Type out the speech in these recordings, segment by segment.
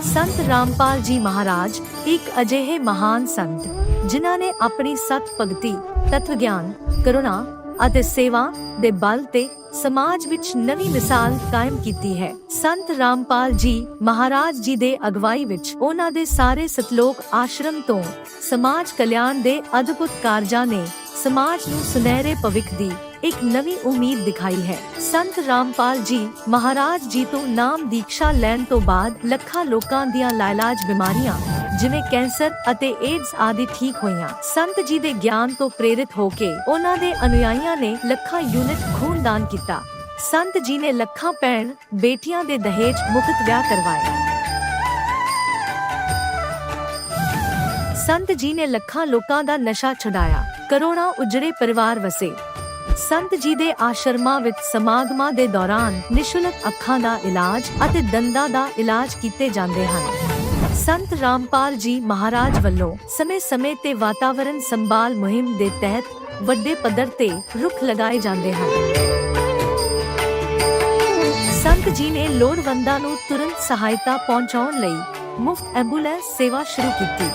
संत रामपाल जी महाराज एक अजिहे महान संत जिन्हां ने अपनी सत भगती तत्व ज्ञान करुणा ਅਤੇ सेवा ਦੇ बल ਤੇ समाज विच नवी मिसाल कायम कीती है। संत रामपाल जी महाराज जी दे अगवाई विच उन्हां दे सारे सतलोक आश्रम तो समाज कल्याण दे अद्भुत कारजां ने समाज नूं सुनहरे भविख दी एक नवी उम्मीद दिखाई है। संत रामपाल जी महाराज जी तो नाम दीक्षा लैण तो बाद ਲੱਖਾਂ लोकां दियां लाइलाज बीमारियां जिवें कैंसर ਅਤੇ एड्स आदि ठीक होईयां। संत जी दे ज्ञान तो प्रेरित होके उन्हां दे अनुयायियां ने ਲੱਖਾਂ यूनिट खून दान किया। संत जी ने ਲੱਖਾਂ भैण बेटियां दे दहेज मुफ्त विआह करवाए। संत जी ने ਲੱਖਾਂ लोकां दा नशा छुड़ाया, करोड़ां उजड़े परिवार वसे। संत जी दे आश्रमां विच समागमां दे दौरान निशुल्क अखां दा इलाज ਅਤੇ दंदां दा इलाज कीते जांदे हन। संत रामपाल जी महाराज ਵੱਲੋਂ ਸਮੇਂ-ਸਮੇਂ ਤੇ ਵਾਤਾਵਰਣ ਸੰਭਾਲ ਮੁਹਿੰਮ ਦੇ ਤਹਿਤ ਵੱਡੇ ਪੱਧਰ ਤੇ ਰੁੱਖ ਲਗਾਏ ਜਾਂਦੇ ਹਨ। ਸੰਤ ਜੀ ਨੇ ਲੋੜਵੰਦਾਂ ਨੂੰ ਤੁਰੰਤ ਸਹਾਇਤਾ ਪਹੁੰਚਾਉਣ ਲਈ ਮੁਫਤ ਐਂਬੂਲੈਂਸ ਸੇਵਾ ਸ਼ੁਰੂ ਕੀਤੀ।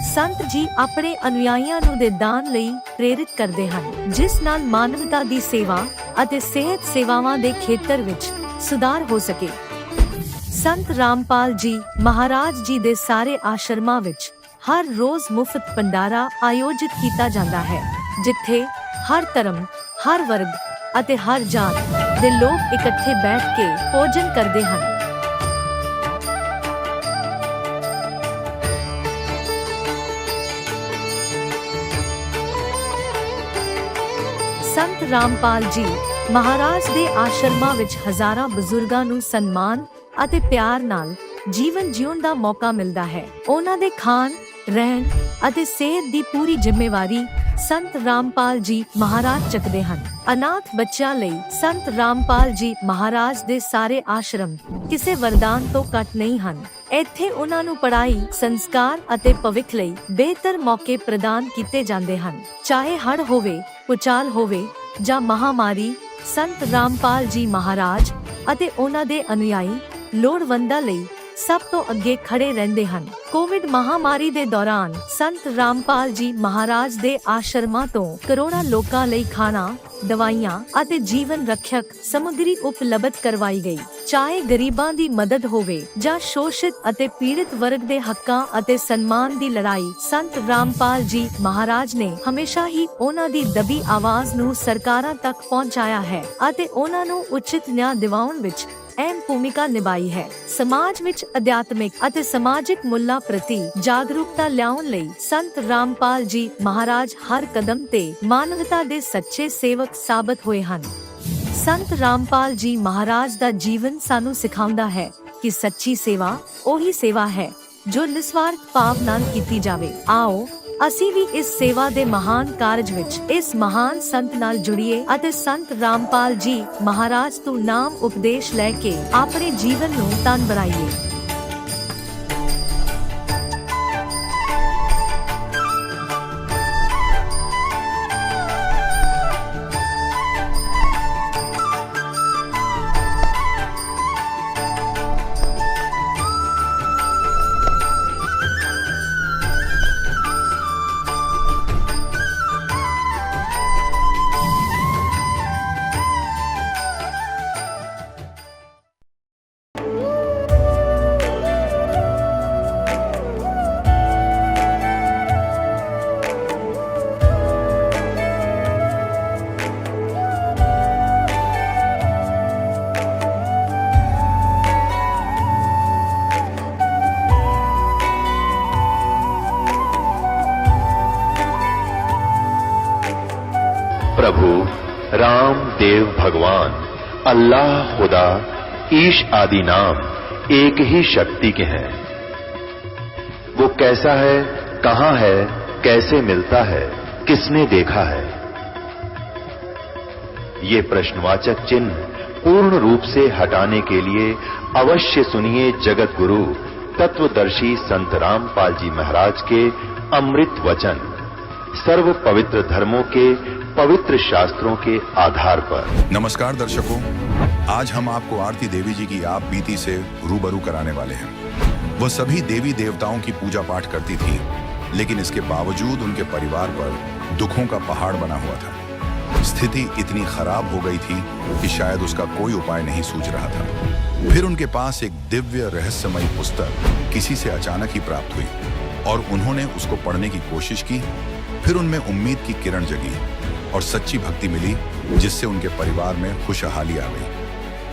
संत जी अपने अनुयायियों ਨੂੰ ਦੇ ਦਾਨ ਲਈ ਪ੍ਰੇਰਿਤ ਕਰਦੇ ਹਨ, ਜਿਸ ਨਾਲ ਮਾਨਵਤਾ ਦੀ ਸੇਵਾ ਅਤੇ ਸਿਹਤ ਸੇਵਾਵਾਂ ਦੇ ਖੇਤਰ ਵਿੱਚ ਸੁਧਾਰ ਹੋ ਸਕੇ। संत रामपाल जी महाराज जी दे सारे आश्रमां विच हर रोज मुफ्त भंडारा आयोजित किया जाता है, जिथे हर धर्म, हर वर्ग ਅਤੇ हर जात दे लोग इकट्ठे बैठ के भोजन करते हैं। संत रामपाल जी महाराज दे आश्रमां विच हजारां बजुर्गां नूं सन्मान ਅਤੇ ਪਿਆਰ ਨਾਲ ਜੀਵਨ ਜਿਉਣ ਦਾ ਮੌਕਾ ਮਿਲਦਾ ਹੈ। ਉਹਨਾਂ ਦੇ ਖਾਣ, ਰਹਿਣ ਅਤੇ ਸਿਹਤ ਦੀ ਪੂਰੀ ਜ਼ਿੰਮੇਵਾਰੀ ਸੰਤ ਰਾਮਪਾਲ ਜੀ ਮਹਾਰਾਜ ਚੱਕਦੇ ਹਨ। ਅਨਾਥ ਬੱਚਿਆਂ ਲਈ ਸੰਤ ਰਾਮਪਾਲ ਜੀ ਮਹਾਰਾਜ ਦੇ ਸਾਰੇ ਆਸ਼ਰਮ ਕਿਸੇ ਵਰਦਾਨ ਤੋਂ ਘੱਟ ਨਹੀਂ ਹਨ। ਇੱਥੇ ਉਹਨਾਂ ਨੂੰ ਪੜ੍ਹਾਈ, ਸੰਸਕਾਰ ਅਤੇ ਭਵਿੱਖ ਲਈ ਬਿਹਤਰ ਮੌਕੇ ਪ੍ਰਦਾਨ ਕੀਤੇ ਜਾਂਦੇ ਹਨ। ਚਾਹੇ ਹੜ੍ਹ ਹੋਵੇ, ਭੂਚਾਲ ਹੋਵੇ ਜਾਂ ਮਹਾਮਾਰੀ, ਸੰਤ ਰਾਮਪਾਲ ਜੀ ਮਹਾਰਾਜ ਅਤੇ ਉਹਨਾਂ ਦੇ ਅਨੁਯਾਈ ਲੋੜਵੰਦਾਂ ਲਈ ਸਭ ਤੋਂ ਅੱਗੇ ਖੜੇ ਰਹਿੰਦੇ ਹਨ। ਕੋਵਿਡ ਮਹਾਮਾਰੀ ਦੇ ਦੌਰਾਨ ਸੰਤ ਰਾਮਪਾਲ ਜੀ ਮਹਾਰਾਜ ਦੇ ਆਸ਼ਰਮਾਂ ਤੋਂ ਕਰੋੜਾਂ ਲੋਕਾਂ ਲਈ ਖਾਣਾ, ਦਵਾਈਆਂ ਅਤੇ ਜੀਵਨ ਰੱਖਿਅਕ ਸਮੱਗਰੀ ਉਪਲਬਧ ਕਰਵਾਈ ਗਈ। ਚਾਹੇ ਗਰੀਬਾਂ ਦੀ ਮਦਦ ਹੋਵੇ ਜਾਂ ਸ਼ੋਸ਼ਿਤ ਅਤੇ ਪੀੜਿਤ ਵਰਗ ਦੇ ਹੱਕਾਂ ਅਤੇ ਸਨਮਾਨ ਦੀ ਲੜਾਈ, ਸੰਤ ਰਾਮਪਾਲ ਜੀ ਮਹਾਰਾਜ ਨੇ ਹਮੇਸ਼ਾ ਹੀ ਉਹਨਾਂ ਦੀ ਦਬੀ ਆਵਾਜ਼ ਨੂੰ ਸਰਕਾਰਾਂ ਤੱਕ ਪਹੁੰਚਾਇਆ ਹੈ ਅਤੇ ਉਹਨਾਂ ਨੂੰ ਉਚਿਤ ਨਿਆਂ ਦਿਵਾਉਣ ਵਿੱਚ ਅਹਿਮ ਭੂਮਿਕਾ ਨਿਭਾਈ ਹੈ। ਸਮਾਜ ਵਿੱਚ ਅਧਿਆਤਮਿਕ ਅਤੇ ਸਮਾਜਿਕ ਮੁੱਲਾਂ ਪ੍ਰਤੀ ਜਾਗਰੂਕਤਾ ਲਿਆਉਣ ਲਈ ਸੰਤ ਰਾਮਪਾਲ ਜੀ ਮਹਾਰਾਜ ਹਰ ਕਦਮ ਤੇ ਮਾਨਵਤਾ ਦੇ ਸੱਚੇ ਸੇਵਕ ਸਾਬਤ ਹੋਏ ਹਨ। ਸੰਤ ਰਾਮਪਾਲ ਜੀ ਮਹਾਰਾਜ ਦਾ ਜੀਵਨ ਸਾਨੂੰ ਸਿਖਾਉਂਦਾ ਹੈ ਕਿ ਸੱਚੀ ਸੇਵਾ ਉਹੀ ਸੇਵਾ ਹੈ ਜੋ ਨਿਸਵਾਰਥ ਭਾਵ ਨਾਲ ਕੀਤੀ ਜਾਵੇ। ਆਓ ਅਸੀਂ ਵੀ ਇਸ ਸੇਵਾ ਦੇ ਮਹਾਨ ਕਾਰਜ ਵਿੱਚ ਇਸ ਮਹਾਨ ਸੰਤ ਨਾਲ ਜੁੜੀਏ ਅਤੇ ਸੰਤ ਰਾਮਪਾਲ ਜੀ ਮਹਾਰਾਜ ਤੋਂ ਨਾਮ ਉਪਦੇਸ਼ ਲੈ ਕੇ ਆਪਣੇ ਜੀਵਨ ਨੂੰ ਧਨ ਬਣਾਈਏ। प्रभु राम देव भगवान अल्लाह खुदा ईश आदि नाम एक ही शक्ति के हैं। वो कैसा है, कहां है, कैसे मिलता है, किसने देखा है? ये प्रश्नवाचक चिन्ह पूर्ण रूप से हटाने के लिए अवश्य सुनिए जगत गुरु तत्वदर्शी संत रामपाल जी महाराज के अमृत वचन, सर्व पवित्र धर्मों के पवित्र शास्त्रों के आधार पर। नमस्कार दर्शकों, आज हम आपको आरती देवी जी की आप बीती से रूबरू कराने वाले हैं। वह सभी देवी देवताओं की पूजा पाठ करती थी, लेकिन इसके बावजूद उनके परिवार पर दुखों का पहाड़ बना हुआ था। स्थिति इतनी खराब हो गई थी कि शायद उसका कोई उपाय नहीं सूझ रहा था। फिर उनके पास एक दिव्य रहस्यमयी पुस्तक किसी से अचानक ही प्राप्त हुई और उन्होंने उसको पढ़ने की कोशिश की। फिर उनमें उम्मीद की किरण जगी और सच्ची भक्ति मिली, जिससे उनके परिवार में खुशहाली आ गई।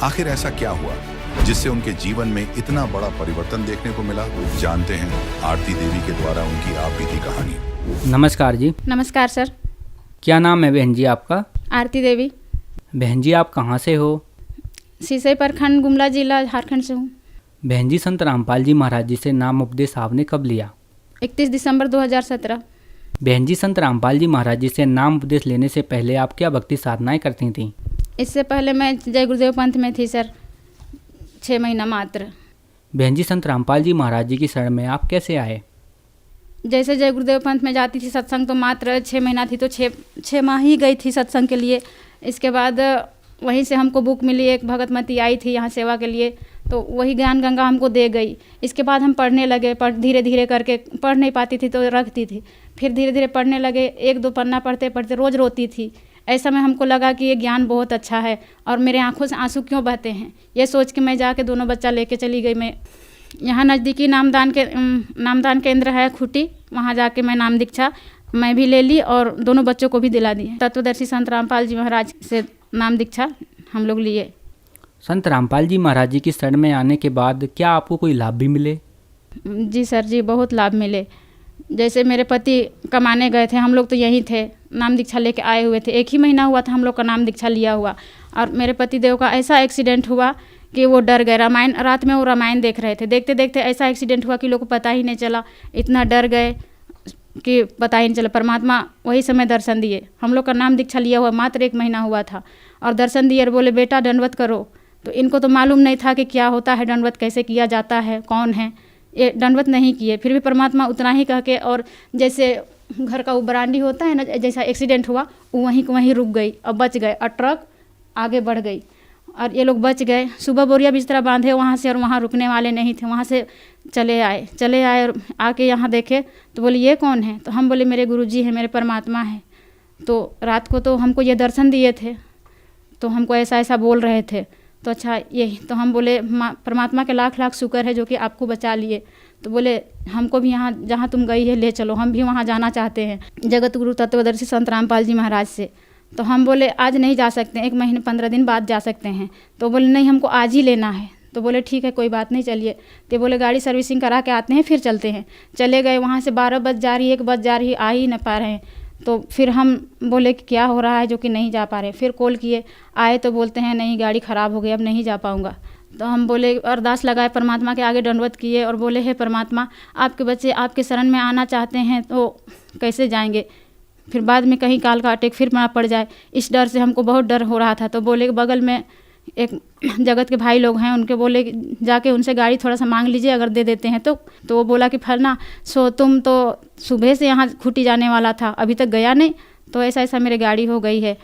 आखिर ऐसा क्या हुआ जिससे उनके जीवन में इतना बड़ा परिवर्तन देखने को मिला? जानते हैं आरती देवी के द्वारा उनकी आप बीती कहानी। नमस्कार जी। नमस्कार सर। क्या नाम है बहन जी आपका? आरती देवी। बहन जी आप कहाँ से हो? सीसई प्रखंड, गुमला जिला, झारखंड से हूँ। बहन जी संत रामपाल जी महाराज जी से नाम उपदेश आपने कब लिया? 31 दिसंबर 2017। बहन जी संत रामपाल जी महाराज जी से नाम उपदेश लेने से पहले आप क्या भक्ति साधनाएं करती थीं? इससे पहले मैं जय गुरुदेव पंथ में थी सर, 6 महीना मात्र। बहन जी संत रामपाल जी महाराज जी की शरण में आप कैसे आए? जैसे जय गुरुदेव पंथ में जाती थी सत्संग, तो मात्र 6 महीना थी, तो 6 माह ही गई थी सत्संग के लिए। इसके बाद वहीं से हमको बुक मिली, एक भगतमती आई थी यहाँ सेवा के लिए, तो वही ज्ञान गंगा हमको दे गई। इसके बाद हम पढ़ने लगे, धीरे धीरे करके पढ़ नहीं पाती थी तो रखती थी, फिर धीरे धीरे पढ़ने लगे। 1-2 पन्ना पढ़ते पढ़ते रोज़ रोती थी। ऐसा में हमको लगा कि ये ज्ञान बहुत अच्छा है और मेरे आंखों से आंसू क्यों बहते हैं, ये सोच के मैं जाके दोनों बच्चा लेके चली गई। मैं यहाँ नज़दीकी नामदान केंद्र है खूटी, वहाँ जाके मैं नाम दीक्षा मैं भी ले ली और दोनों बच्चों को भी दिला दी। तत्वदर्शी संत रामपाल जी महाराज से नाम दीक्षा हम लोग लिए। संत रामपाल जी महाराज जी की शरण में आने के बाद क्या आपको कोई लाभ भी मिले? जी सर जी, बहुत लाभ मिले। जैसे मेरे पति कमाने गए थे, हम लोग तो यहीं थे, नाम दीक्षा लेके आए हुए थे। 1 ही महीना हुआ था हम लोग का नाम दीक्षा लिया हुआ, और मेरे पति देव का ऐसा एक्सीडेंट हुआ कि वो डर गए। रात में वो रामायण देख रहे थे, देखते देखते ऐसा एक्सीडेंट हुआ कि लोग को पता ही नहीं चला। इतना डर गए कि पता ही नहीं चला। परमात्मा वही समय दर्शन दिए। हम लोग का नाम दीक्षा लिया हुआ मात्र 1 महीना हुआ था और दर्शन दिए और बोले बेटा दंडवत करो। तो इनको तो मालूम नहीं था कि क्या होता है दंडवत, कैसे किया जाता है, कौन है। ये दंडवत नहीं किए, फिर भी परमात्मा उतना ही कह के, और जैसे घर का वो बरांडी होता है ना, जैसा एक्सीडेंट हुआ वो वहीं रुक गई और बच गए, और ट्रक आगे बढ़ गई और ये लोग बच गए। सुबह बोरिया बिस्तरा बांधे वहाँ से, और वहाँ रुकने वाले नहीं थे, वहाँ से चले आए और आके यहाँ देखे तो बोले ये कौन है? तो हम बोले मेरे गुरुजी हैं, मेरे परमात्मा हैं। तो रात को तो हमको ये दर्शन दिए थे, तो हमको ऐसा बोल रहे थे। तो अच्छा यही, तो हम बोले परमात्मा के लाख लाख शुक्र है जो कि आपको बचा लिए। तो बोले हमको भी यहाँ जहाँ तुम गई है ले चलो, हम भी वहाँ जाना चाहते हैं, जगत गुरु तत्वदर्शी संत रामपाल जी महाराज से। तो हम बोले आज नहीं जा सकते, 1 महीने 15 दिन बाद जा सकते हैं। तो बोले नहीं हमको आज ही लेना है। तो बोले ठीक है कोई बात नहीं, चलिए। तो बोले गाड़ी सर्विसिंग करा के आते हैं फिर चलते हैं। चले गए, वहाँ से 12 बज जा रही, 1 बज जा रही, आ ही न पा रहे हैं। तो फिर हम बोले कि क्या हो रहा है जो कि नहीं जा पा रहे। फिर कॉल किए, आए तो बोलते हैं नहीं गाड़ी ख़राब हो गई, अब नहीं जा पाऊँगा। तो हम बोले अरदास लगाए, परमात्मा के आगे दंडवत किए और बोले हे परमात्मा आपके बच्चे आपके शरण में आना चाहते हैं तो कैसे जाएंगे, फिर बाद में कहीं काल का अटैक फिर ना पड़ जाए, इस डर से हमको बहुत डर हो रहा था। तो बोले बगल में एक जगत के भाई लोग हैं, उनके बोले जाके उनसे गाड़ी थोड़ा सा मांग लीजिए, अगर दे देते हैं तो वो बोला कि फलना सो तुम तो सुबह से यहाँ खूटी जाने वाला था, अभी तक गया नहीं, तो ऐसा मेरी गाड़ी हो गई है,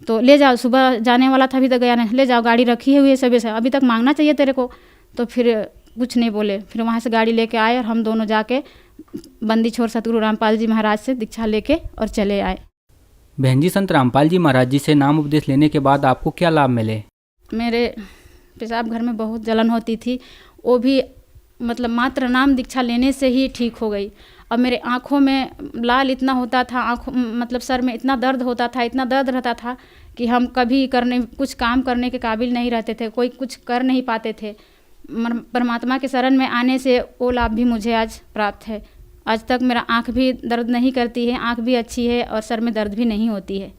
तो ले जाओ, सुबह जाने वाला था अभी तक गया नहीं, ले जाओ, गाड़ी रखी हुई है सुबह से, अभी तक मांगना चाहिए तेरे को। तो फिर कुछ नहीं बोले, फिर वहाँ से गाड़ी लेके आए और हम दोनों जाके बंदी छोर सतगुरु रामपाल जी महाराज से दीक्षा लेके और चले आए। बहन जी संत रामपाल जी महाराज जी से नाम उपदेश लेने के बाद आपको क्या लाभ मिले? मेरे पेशाब घर में बहुत जलन होती थी, वो भी मतलब मात्र नाम दीक्षा लेने से ही ठीक हो गई। और मेरे आँखों में लाल इतना होता था, आँखों मतलब सर में इतना दर्द होता था, इतना दर्द रहता था कि हम कभी कुछ काम करने के काबिल नहीं रहते थे, कोई कुछ कर नहीं पाते थे। परमात्मा के शरण में आने से वो लाभ भी मुझे आज प्राप्त है। आज तक मेरा आँख भी दर्द नहीं करती है, आँख भी अच्छी है और सर में दर्द भी नहीं होती है।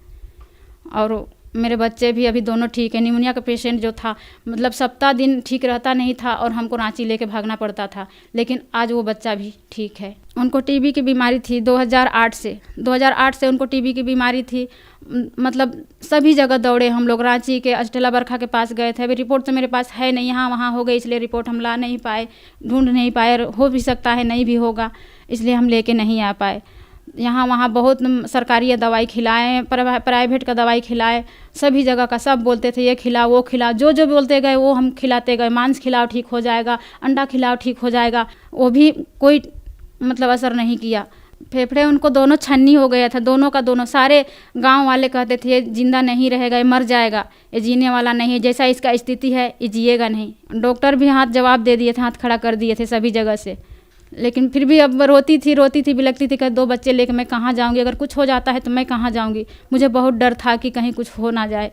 और मेरे बच्चे भी अभी दोनों ठीक है। निमोनिया का पेशेंट जो था मतलब सप्ताह दिन ठीक रहता नहीं था और हमको रांची लेके भागना पड़ता था, लेकिन आज वो बच्चा भी ठीक है। उनको टीबी की बीमारी थी 2008 से उनको टीबी की बीमारी थी। मतलब सभी जगह दौड़े हम लोग, रांची के अजटेला बरखा के पास गए थे। अभी रिपोर्ट तो मेरे पास है नहीं, यहाँ वहाँ हो गई इसलिए रिपोर्ट हम ला नहीं पाए, ढूंढ नहीं पाए, हो भी सकता है नहीं भी होगा इसलिए हम लेके नहीं आ पाए। यहाँ वहाँ बहुत सरकारी दवाई खिलाए, प्राइवेट का दवाई खिलाए, सभी जगह का सब बोलते थे ये खिलाओ वो खिलाओ, जो जो बोलते गए वो हम खिलाते गए। मांस खिलाओ ठीक हो जाएगा, अंडा खिलाओ ठीक हो जाएगा, वो भी कोई मतलब असर नहीं किया। फेफड़े उनको दोनों छन्नी हो गया था, दोनों का दोनों। सारे गांव वाले कहते थे ये जिंदा नहीं रहेगा, ये मर जाएगा, ये जीने वाला नहीं है, जैसा इसका स्थिति है ये जिएगा नहीं। डॉक्टर भी हाथ जवाब दे दिए थे, हाथ खड़ा कर दिए थे सभी जगह से। लेकिन फिर भी अब रोती थी बिलखती थी कि 2 बच्चे लेकर मैं कहाँ जाऊँगी, अगर कुछ हो जाता है तो मैं कहाँ जाऊँगी। मुझे बहुत डर था कि कहीं कुछ हो ना जाए।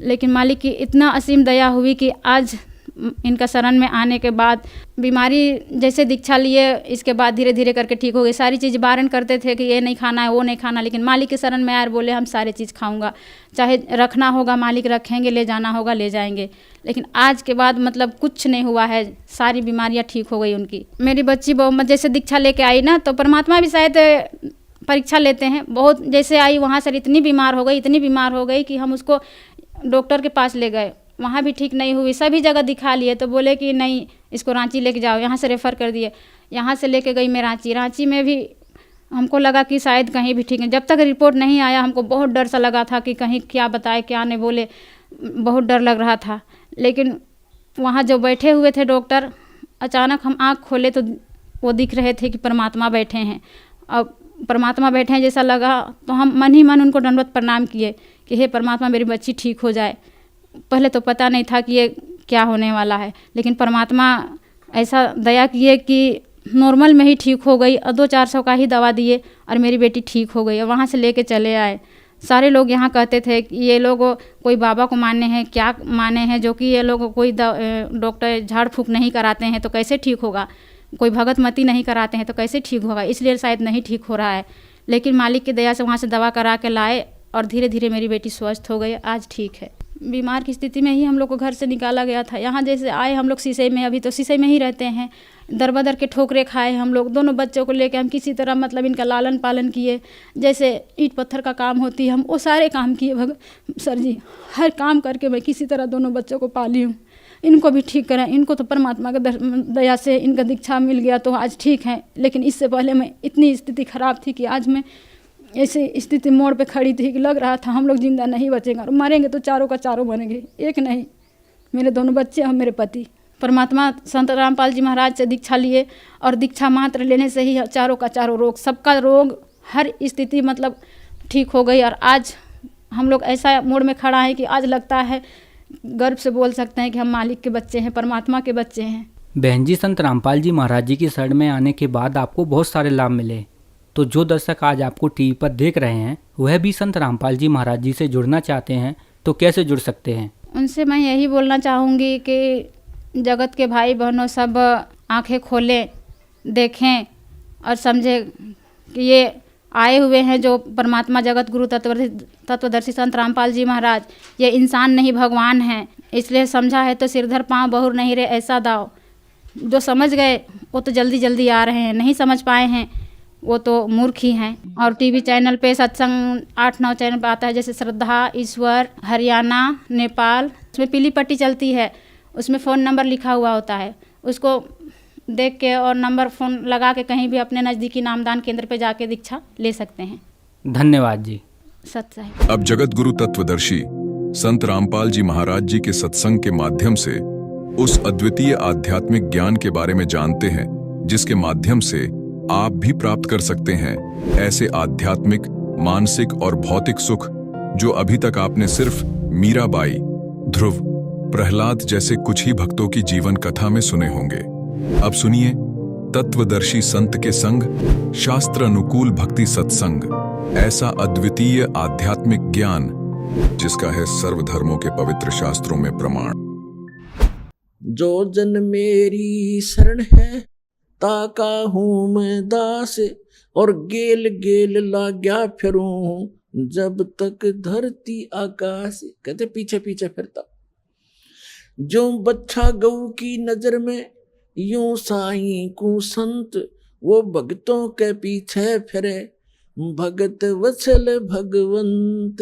लेकिन मालिक की इतना असीम दया हुई कि आज इनका शरण में आने के बाद बीमारी जैसे दीक्षा लिए, इसके बाद धीरे धीरे करके ठीक हो गई। सारी चीज़ बारण करते थे कि ये नहीं खाना है वो नहीं खाना, लेकिन मालिक के शरण में आए, बोले हम सारी चीज़ खाऊंगा, चाहे रखना होगा मालिक रखेंगे, ले जाना होगा ले जाएंगे। लेकिन आज के बाद मतलब कुछ नहीं हुआ है, सारी बीमारियां ठीक हो गई उनकी। मेरी बच्ची बहुत जैसे दीक्षा लेके आई ना, तो परमात्मा भी शायद परीक्षा लेते हैं। बहुत जैसे आई वहाँ से इतनी बीमार हो गई कि हम उसको डॉक्टर के पास ले गए, वहाँ भी ठीक नहीं हुई। सभी जगह दिखा लिए तो बोले कि नहीं इसको रांची लेके जाओ, यहाँ से रेफ़र कर दिए। यहाँ से लेके गई मैं रांची में भी हमको लगा कि शायद कहीं भी ठीक है। जब तक रिपोर्ट नहीं आया हमको बहुत डर सा लगा था कि कहीं क्या बताए क्या नहीं बोले, बहुत डर लग रहा था। लेकिन वहाँ जो बैठे हुए थे डॉक्टर, अचानक हम आँख खोले तो वो दिख रहे थे कि परमात्मा बैठे हैं। अब परमात्मा बैठे हैं जैसा लगा तो हम मन ही मन उनको दंडवत प्रणाम किए कि हे परमात्मा मेरी बच्ची ठीक हो जाए। पहले तो पता नहीं था कि ये क्या होने वाला है, लेकिन परमात्मा ऐसा दया किए कि नॉर्मल में ही ठीक हो गई। 200-400 का ही दवा दिए और मेरी बेटी ठीक हो गई। और वहाँ से लेके चले आए। सारे लोग यहाँ कहते थे कि ये लोग कोई बाबा को माने हैं, क्या माने हैं, जो कि ये लोग कोई डॉक्टर झाड़ फूँक नहीं कराते हैं तो कैसे ठीक होगा, कोई भगत मती नहीं कराते हैं तो कैसे ठीक होगा, इसलिए शायद नहीं ठीक हो रहा है। लेकिन मालिक की दया से वहाँ से दवा करा के लाए और धीरे धीरे मेरी बेटी स्वस्थ हो गई, आज ठीक है। बीमार की स्थिति में ही हम लोग को घर से निकाला गया था। यहाँ जैसे आए हम लोग शीशे में, अभी तो शीशे में ही रहते हैं। दर बदर के ठोकरे खाए हम लोग। दोनों बच्चों को लेकर हम किसी तरह मतलब इनका लालन पालन किए, जैसे ईंट पत्थर का काम होती है हम वो सारे काम किए। सर जी हर काम करके मैं किसी तरह दोनों बच्चों को पाली हूँ। इनको भी ठीक करें। इनको तो परमात्मा का दया से इनका दीक्षा मिल गया तो आज ठीक है। लेकिन इससे पहले मैं इतनी स्थिति खराब थी कि आज मैं ऐसी स्थिति मोड़ पे खड़ी थी कि लग रहा था हम लोग जिंदा नहीं बचेंगे और मरेंगे तो चारों का चारों बनेंगे, एक नहीं। मेरे दोनों बच्चे और मेरे पति। परमात्मा संत रामपाल जी महाराज से दीक्षा लिए और दीक्षा मात्र लेने से ही चारों का चारों रोग, सबका रोग, हर स्थिति मतलब ठीक हो गई। और आज हम लोग ऐसा मोड़ में खड़ा है कि आज लगता है गर्व से बोल सकते हैं कि हम मालिक के बच्चे हैं, परमात्मा के बच्चे हैं। बहन जी, संत रामपाल जी महाराज जी की शरण में आने के बाद आपको बहुत सारे लाभ मिले, तो जो दर्शक आज आपको टीवी पर देख रहे हैं वह भी संत रामपाल जी महाराज जी से जुड़ना चाहते हैं तो कैसे जुड़ सकते हैं? उनसे मैं यही बोलना चाहूँगी कि जगत के भाई बहनों सब आंखें खोलें, देखें और समझें कि ये आए हुए हैं जो परमात्मा जगत गुरु तत्वदर्शी संत रामपाल जी महाराज, ये इंसान नहीं भगवान हैं। इसलिए समझा है तो सिरधर पाँव बहुर नहीं रे ऐसा दाव। जो समझ गए वो तो जल्दी जल्दी आ रहे हैं, नहीं समझ पाए हैं वो तो मूर्ख ही हैं। और टीवी चैनल पे सत्संग 8-9 चैनल पे आता है, जैसे श्रद्धा, ईश्वर, हरियाणा, नेपाल, उसमें पीली पट्टी चलती है, उसमें फ़ोन नंबर लिखा हुआ होता है। उसको देख के और नंबर फ़ोन लगा के कहीं भी अपने नज़दीकी नामदान केंद्र पे जाके दीक्षा ले सकते हैं। धन्यवाद जी। सत्संग। अब जगत गुरु तत्वदर्शी संत रामपाल जी महाराज जी के सत्संग के माध्यम से उस अद्वितीय आध्यात्मिक ज्ञान के बारे में जानते हैं जिसके माध्यम से आप भी प्राप्त कर सकते हैं ऐसे आध्यात्मिक, मानसिक और भौतिक सुख जो अभी तक आपने सिर्फ मीराबाई, ध्रुव, प्रहलाद जैसे कुछ ही भक्तों की जीवन कथा में सुने होंगे। अब सुनिए तत्वदर्शी संत के संग शास्त्र अनुकूल भक्ति सत्संग, ऐसा अद्वितीय आध्यात्मिक ज्ञान जिसका है सर्वधर्मों के पवित्र शास्त्रों में प्रमाण। जो जन मेरी शरण है ताका हूँ मैं दास, और गेल गेल लाग्या फिरूं जब तक धरती आकाश। कहते पीछे पीछे फिरता जो बच्चा गऊ की नजर में, यूं साईं को संत वो भक्तों के पीछे फिरे, भगत वत्सल भगवंत।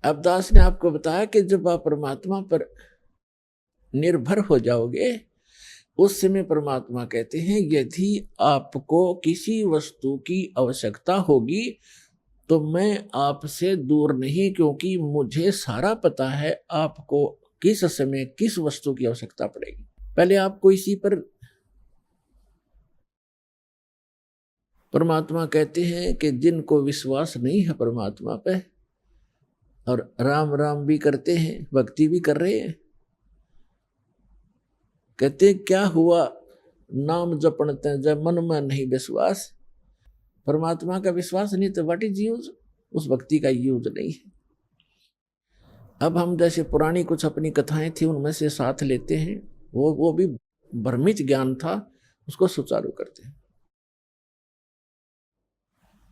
अब दास ने आपको बताया कि जब आप परमात्मा पर निर्भर हो जाओगे उस समय परमात्मा कहते हैं यदि आपको किसी वस्तु की आवश्यकता होगी तो मैं आपसे दूर नहीं, क्योंकि मुझे सारा पता है आपको किस समय किस वस्तु की आवश्यकता पड़ेगी। पहले आपको इसी पर परमात्मा कहते हैं कि जिनको विश्वास नहीं है परमात्मा पे और राम राम भी करते हैं, भक्ति भी कर रहे हैं, कहते क्या हुआ नाम जपणते जब मन में नहीं विश्वास। परमात्मा का विश्वास नहीं तो व्हाट इज यूज, उस भक्ति का यूज नहीं है। अब हम जैसे पुरानी कुछ अपनी कथाएं थी उनमें से साथ लेते हैं, वो भी भ्रमित ज्ञान था, उसको सुचारू करते हैं।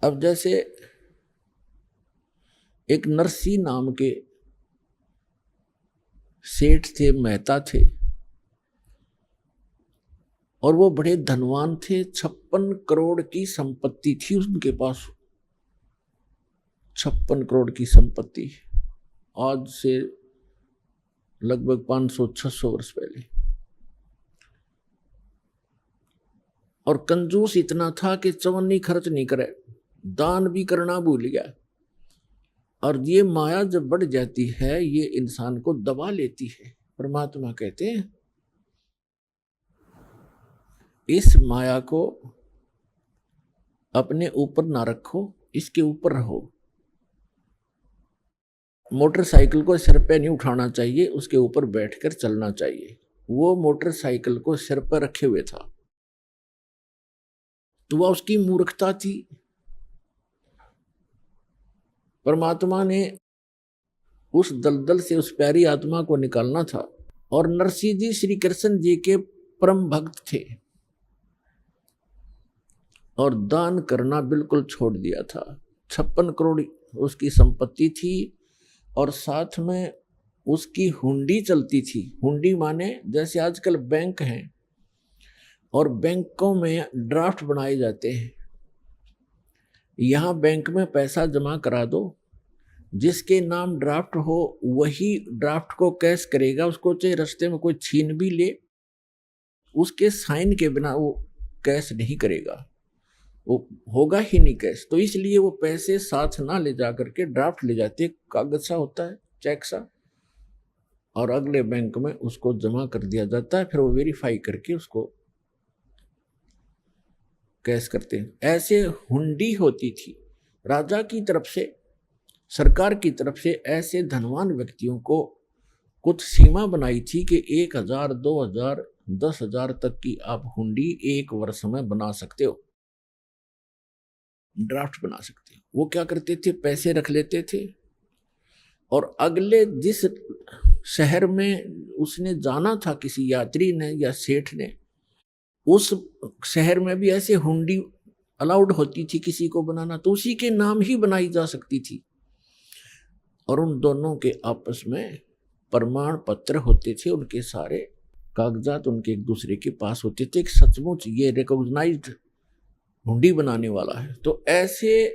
अब जैसे एक नरसी नाम के सेठ थे, मेहता थे, और वो बड़े धनवान थे। 56 करोड़ की संपत्ति थी उनके पास, 56 करोड़ की संपत्ति, आज से लगभग 500-600 वर्ष पहले। और कंजूस इतना था कि चवन्नी खर्च नहीं करे, दान भी करना भूल गया। और ये माया जब बढ़ जाती है ये इंसान को दबा लेती है। परमात्मा कहते हैं इस माया को अपने ऊपर ना रखो, इसके ऊपर रहो। मोटरसाइकिल को सिर पे नहीं उठाना चाहिए, उसके ऊपर बैठकर चलना चाहिए। वो मोटरसाइकिल को सिर पर रखे हुए था, तो वह उसकी मूर्खता थी। परमात्मा ने उस दलदल से उस प्यारी आत्मा को निकालना था। और नरसिंह जी श्री कृष्ण जी के परम भक्त थे और दान करना बिल्कुल छोड़ दिया था। 56 करोड़ उसकी संपत्ति थी और साथ में उसकी हुंडी चलती थी। हुंडी माने जैसे आजकल बैंक हैं और बैंकों में ड्राफ्ट बनाए जाते हैं। यहाँ बैंक में पैसा जमा करा दो, जिसके नाम ड्राफ्ट हो वही ड्राफ्ट को कैश करेगा। उसको चाहे रास्ते में कोई छीन भी ले, उसके साइन के बिना वो कैश नहीं करेगा, वो होगा ही नहीं कैश। तो इसलिए वो पैसे साथ ना ले जा करके ड्राफ्ट ले जाते, कागज सा होता है, चेक सा, और अगले बैंक में उसको जमा कर दिया जाता है। फिर वो वेरीफाई करके उसको कैश करते हैं। ऐसे हुंडी होती थी राजा की तरफ से, सरकार की तरफ से। ऐसे धनवान व्यक्तियों को कुछ सीमा बनाई थी कि 1000, 2000, 10,000 तक की आप हुंडी एक वर्ष में बना सकते हो, ड्राफ्ट बना सकते हो। वो क्या करते थे, पैसे रख लेते थे और अगले जिस शहर में उसने जाना था किसी यात्री ने या सेठ ने, उस शहर में भी ऐसे हुंडी अलाउड होती थी किसी को बनाना, तो उसी के नाम ही बनाई जा सकती थी। और उन दोनों के आपस में प्रमाण पत्र होते थे, उनके सारे कागजात उनके एक दूसरे के पास होते थे। सचमुच ये रिकॉग्नाइज्ड हुंडी बनाने वाला है। तो ऐसे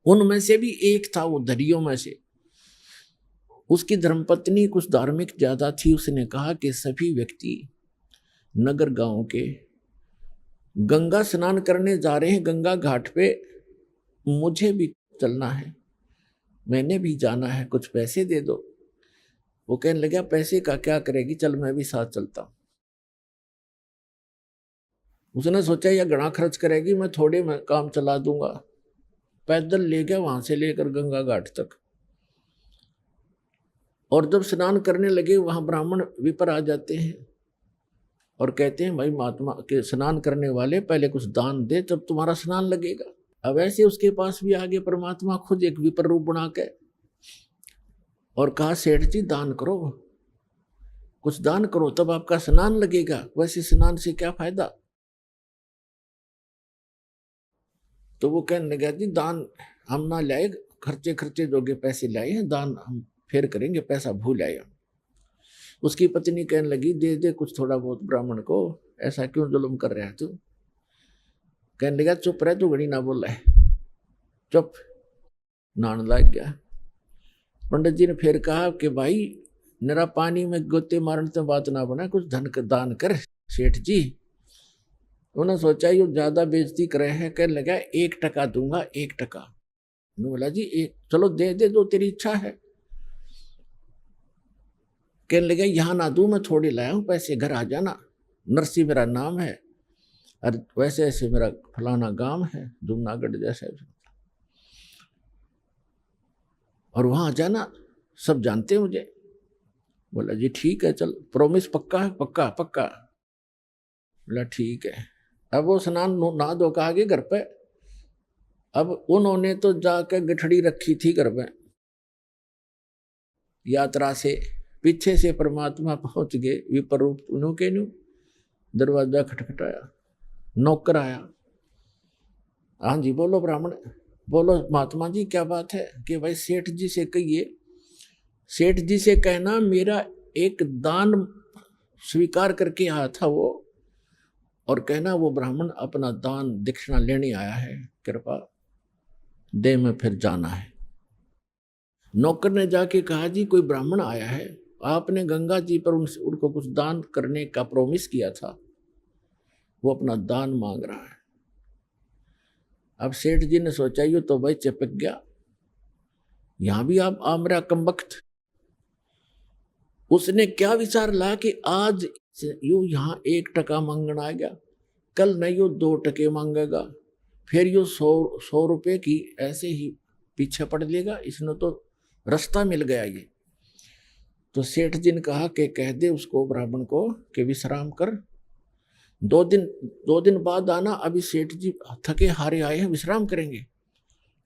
उनमें से भी एक था, वो दरियों में से। उसकी धर्मपत्नी कुछ धार्मिक ज्यादा थी। उसने कहा कि सभी व्यक्ति नगर गांव के गंगा स्नान करने जा रहे हैं, गंगा घाट पे, मुझे भी चलना है, मैंने भी जाना है, कुछ पैसे दे दो। वो कहने लगा पैसे का क्या करेगी, चल मैं भी साथ चलता हूं। उसने सोचा यह घना खर्च करेगी, मैं थोड़े में काम चला दूंगा। पैदल ले गया वहां से लेकर गंगा घाट तक। और जब स्नान करने लगे वहां ब्राह्मण विपर आ जाते हैं और कहते हैं भाई महात्मा के स्नान करने वाले पहले कुछ दान दे तब तुम्हारा स्नान लगेगा। अब ऐसे उसके पास भी आगे परमात्मा खुद एक विपर रूप बना के और कहा सेठ जी दान करो, कुछ दान करो तब आपका स्नान लगेगा, वैसे स्नान से क्या फायदा। तो वो कहने लगा जी दान हम ना लाए, खर्चे जोगे पैसे लाए हैं, दान हम फिर करेंगे, पैसा भूल आए हम। उसकी पत्नी कहने लगी दे दे कुछ थोड़ा बहुत ब्राह्मण को, ऐसा क्यों जुल्म कर रहा है तू। कहने लगा चुप रह, तू घड़ी ना बोल रहा है, चुप। नान लग गया। पंडित जी ने फिर कहा कि भाई निरा पानी में गोते मारने से बात ना बना, कुछ धन का दान कर सेठ जी। उन्होंने सोचा ये ज्यादा बेइज्जती करे हैं, कहने लगा 1 टका दूंगा, 1 टका। उन्होंने बोला जी एक चलो दे दे, जो तेरी इच्छा है। कहने लगे यहाँ ना दूं, मैं थोड़ी लाया हूं पैसे, घर आ जाना। नरसी मेरा नाम है, और वैसे ऐसे मेरा फलाना गांव है जमुनागढ़ जैसे, और वहां आ जाना, सब जानते हैं मुझे। बोला जी ठीक है, चल प्रॉमिस पक्का है? पक्का पक्का। बोला ठीक है। अब वो स्नान नहा धो के आ गए घर पे। अब उन्होंने तो जाकर गठड़ी रखी थी घर में, यात्रा से पीछे से परमात्मा पहुंच गए विपर रूप उन्हों के न्यू। दरवाजा खटखटाया, नौकर आया। हाँ जी बोलो ब्राह्मण, बोलो महात्मा जी क्या बात है? कि भाई सेठ जी से कहिए, सेठ जी से कहना मेरा एक दान स्वीकार करके आया था वो, और कहना वो ब्राह्मण अपना दान दक्षिणा लेने आया है, कृपा दे में फिर जाना है। नौकर ने जाके कहा जी कोई ब्राह्मण आया है, आपने गंगा जी पर उनको कुछ दान करने का प्रॉमिस किया था, वो अपना दान मांग रहा है। अब सेठ जी ने सोचा ये तो भाई चिपक गया, यहां भी आप आमरा कमबख्त। उसने क्या विचार ला कि आज यू यहाँ 1 टका मांगना आ गया, कल नहीं यू 2 टके मांगेगा, फिर यू 100 रुपए की ऐसे ही पीछे पड़ लेगा, इसने तो रास्ता मिल गया ये। तो सेठ जी ने कहा कि कह दे उसको ब्राह्मण को कि विश्राम कर, 2 दिन बाद आना, अभी सेठ जी थके हारे आए हैं, विश्राम करेंगे।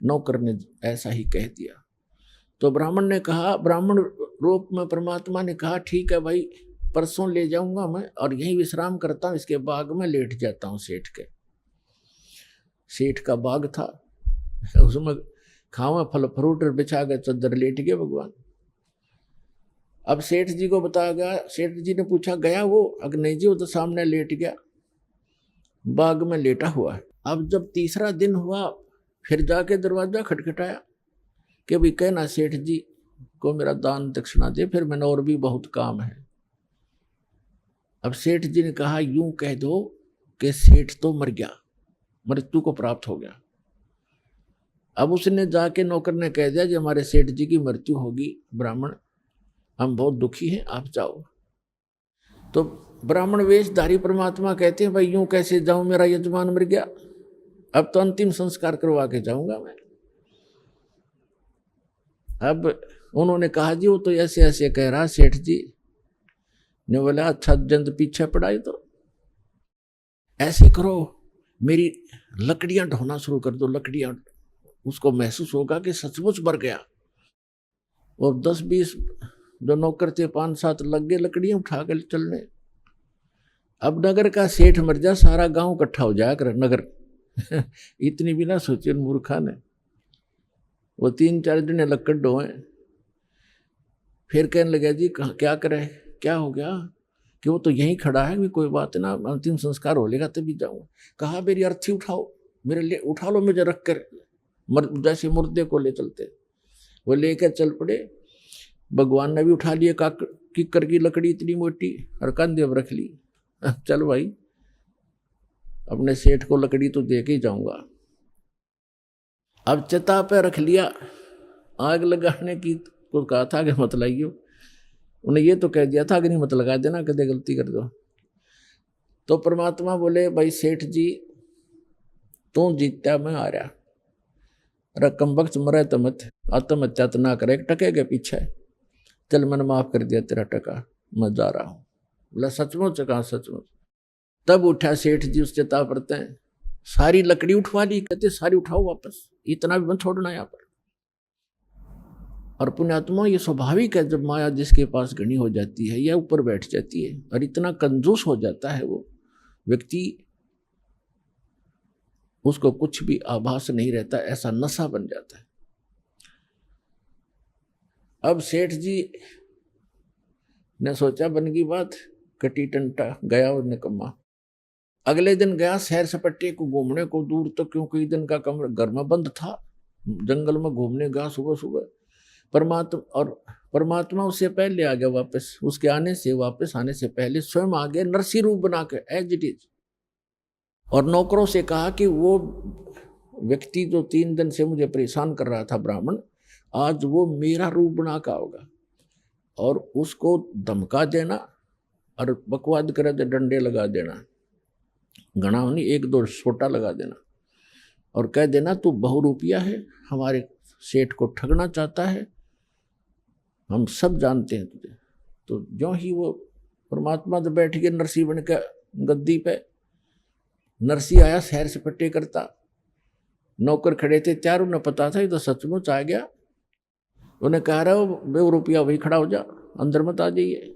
नौकर ने ऐसा ही कह दिया। तो ब्राह्मण ने कहा, ब्राह्मण रूप में परमात्मा ने कहा ठीक है भाई, परसों ले जाऊंगा मैं और यहीं विश्राम करता हूँ, इसके बाग में लेट जाता हूँ सेठ के। सेठ का बाग था, उसमें खावा फल फ्रूट बिछा गए, चद्दर लेट गए भगवान। अब सेठ जी को बताया गया, सेठ जी ने पूछा गया वो? अगर नहीं जी वो तो सामने लेट गया, बाग में लेटा हुआ है। अब जब तीसरा दिन हुआ, फिर जाके दरवाजा खटखटाया कि भाई कहना सेठ जी को मेरा दान दक्षिणा दे, फिर मैंने और भी बहुत काम है। अब सेठ जी ने कहा यूं कह दो कि सेठ तो मर गया, मृत्यु को प्राप्त हो गया। अब उसने जाके नौकर ने कह दिया कि हमारे सेठ जी की मृत्यु होगी ब्राह्मण, हम बहुत दुखी हैं, आप जाओ। तो ब्राह्मण वेशधारी परमात्मा कहते हैं भाई यूं कैसे जाऊं, मेरा यजमान मर गया, अब तो अंतिम संस्कार करवा के जाऊंगा मैं। अब उन्होंने कहा जी वो तो ऐसे ऐसे कह रहा सेठ जी ने। बोला अच्छा जंद पीछे पड़ाई, तो ऐसे करो मेरी लकड़ियां ढोना शुरू कर दो, लकड़ियां, उसको महसूस होगा कि सचमुच मर गया। और 10-20 जो नौकर थे 5-7 लग गए लकड़ियां उठा कर चलने। अब नगर का सेठ मर जा, सारा गांव इकट्ठा हो जाया कर नगर इतनी भी ना सोचे मूर्खा ने। वो 3-4 दिन लकड़ ढोए, फिर कहने लगे जी क्या करे, क्या हो गया? कि वो तो यहीं खड़ा है, भी कोई बात ना, अंतिम संस्कार हो लेगा तभी जाऊंगा। कहा मेरी अर्थी उठाओ, मेरे लिए उठा लो, मुझे रख कर जैसे मुर्दे को ले चलते। वो लेकर चल पड़े। भगवान ने भी उठा लिए किक्कर की लकड़ी इतनी मोटी और कंधे पर रख ली। चल भाई अपने सेठ को लकड़ी तो दे के ही जाऊंगा। अब चिता पे रख लिया, आग लगाने की को कहा था कि मत लाइयो, उन्हें ये तो कह दिया था कि नहीं मत लगा देना, कदे गलती कर दो। तो परमात्मा बोले भाई सेठ जी तू जीतता, मैं आ रहा, रकम बख्श मरे तो मत, आत्महत्या तो ना करे, 1 टके के पीछे, चल मैंने माफ कर दिया तेरा टका, मैं जा रहा हूँ। बोला सचमुच? कहा सचमुच। तब उठा सेठ जी उस चिता पर, सारी लकड़ी उठवा ली, कहते सारी उठाओ वापस, इतना भी मत छोड़ना यहाँ पर। और पुण्यात्मा ये स्वाभाविक है, जब माया जिसके पास घनी हो जाती है या ऊपर बैठ जाती है और इतना कंजूस हो जाता है वो व्यक्ति, उसको कुछ भी आभास नहीं रहता, ऐसा नशा बन जाता है। अब सेठ जी ने सोचा बन गई बात, कटी टंटा गया और निकम्मा। अगले दिन गया सैर सपट्टे को घूमने को दूर तक, क्योंकि दिन का कमरा घर में बंद था, जंगल में घूमने गया सुबह सुबह। परमात्मा उससे पहले आ गया वापस, उसके वापस आने से पहले स्वयं आ गए नरसी रूप बना के एज इट इज। और नौकरों से कहा कि वो व्यक्ति जो 3 दिन से मुझे परेशान कर रहा था ब्राह्मण, आज वो मेरा रूप बना का होगा, और उसको धमका देना और बकवाद करे तो डंडे लगा देना, घना नहीं 1-2 छोटा लगा देना, और कह देना तू बहुरूपिया है, हमारे सेठ को ठगना चाहता है, हम सब जानते हैं तुझे। तो जो ही वो परमात्मा तो बैठ के नरसी बन के गद्दी पे, नरसी आया शहर से पट्टे करता, नौकर खड़े थे चार, उन्हें पता था ये तो सचमुच आ गया। उन्हें कह रहा हो ₹2 वही खड़ा हो जा, अंदर मत आ जाइए।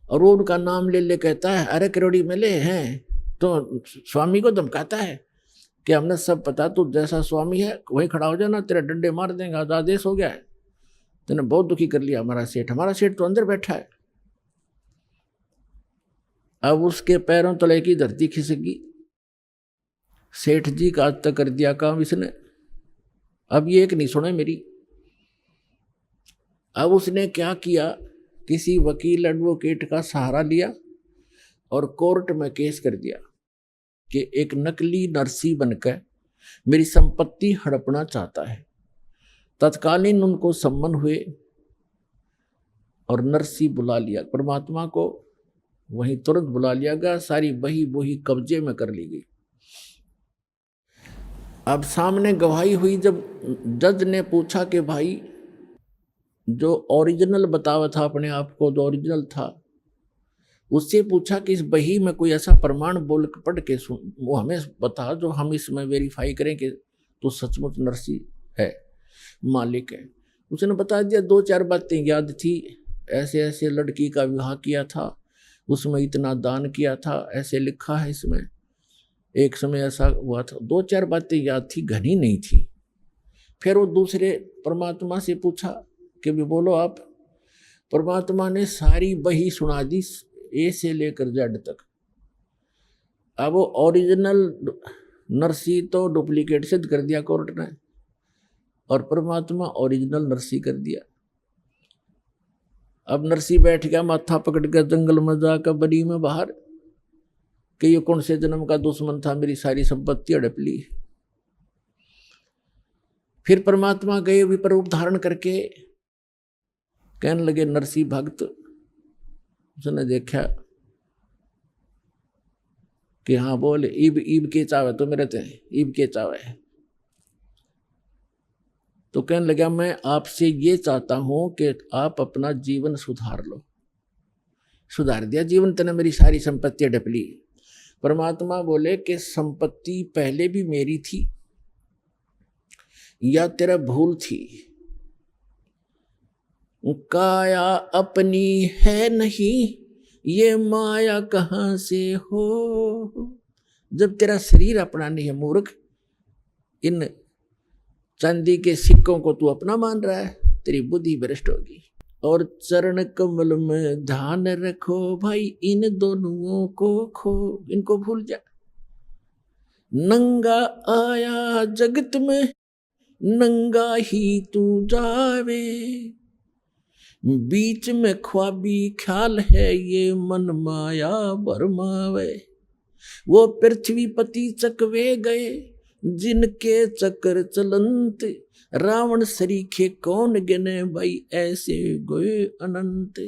और वो उनका नाम ले ले कहता है अरे करोड़ी मिले हैं, तो स्वामी को धमकाता है कि हमने सब पता, तू जैसा स्वामी है वही खड़ा हो जाना, तेरा डंडे मार देंगे, आज आदेश हो गया है, तूने बहुत दुखी कर लिया हमारा सेठ तो अंदर बैठा है। अब उसके पैरों तले की धरती खिसकी, सेठ जी का आज तक कर दिया काम इसने, अब ये एक नहीं सुने मेरी। अब उसने क्या किया, किसी वकील एडवोकेट का सहारा लिया और कोर्ट में केस कर दिया कि एक नकली नरसी बनकर मेरी संपत्ति हड़पना चाहता है। तत्कालीन उनको सम्मन हुए और नरसी बुला लिया, परमात्मा को वहीं तुरंत बुला लिया गया, सारी बही बोही कब्जे में कर ली गई। अब सामने गवाही हुई, जब जज ने पूछा कि भाई जो ओरिजिनल बतावा था अपने आप को, जो ओरिजिनल था, उससे पूछा कि इस बही में कोई ऐसा प्रमाण बोल पढ़ के सुन, वो हमें बता जो हम इसमें वेरीफाई करें कि तो सचमुच नरसी है, मालिक है। उसने बता दिया, 2-4 बातें याद थी, ऐसे ऐसे लड़की का विवाह किया था, उसमें इतना दान किया था, ऐसे लिखा है इसमें, एक समय ऐसा हुआ था। 2-4 बातें याद थी, घनी नहीं थी। फिर वो दूसरे परमात्मा से पूछा कि भी बोलो आप। परमात्मा ने सारी बही सुना दी, ए से लेकर जेड तक। अब वो ओरिजिनल नरसी तो डुप्लीकेट सिद्ध कर दिया कोर्ट ने, और परमात्मा ओरिजिनल नरसी कर दिया। अब नरसी बैठ गया माथा पकड़ कर जंगल में जाकर बड़ी में बाहर कि ये कौन से जन्म का दुश्मन था, मेरी सारी संपत्ति हड़प ली। फिर परमात्मा गए विपर रूप धारण करके, कहने लगे नरसी भक्त। उसने देखा कि हाँ बोल, ईब के चावे तो मेरे थे, ईब के चावे। तो कहने लगा मैं आपसे ये चाहता हूं कि आप अपना जीवन सुधार लो। सुधार दिया जीवन, तने मेरी सारी संपत्ति हड़प ली। परमात्मा बोले कि संपत्ति पहले भी मेरी थी या तेरा भूल थी, काया अपनी है नहीं, ये माया कहां से हो। जब तेरा शरीर अपना नहीं है मूर्ख, इन चांदी के सिक्कों को तू अपना मान रहा है, तेरी बुद्धि भ्रष्ट होगी। और चरण कमल में ध्यान रखो भाई, इन दोनों को खो, इनको भूल जा। नंगा आया जगत में, नंगा ही तू जावे, बीच में ख्वाबी ख्याल है, ये मन माया भरमावे। वो पृथ्वी पति चकवे गए, जिनके चक्कर चलंत, रावण सरीखे कौन गिने भाई, ऐसे गए अनंत।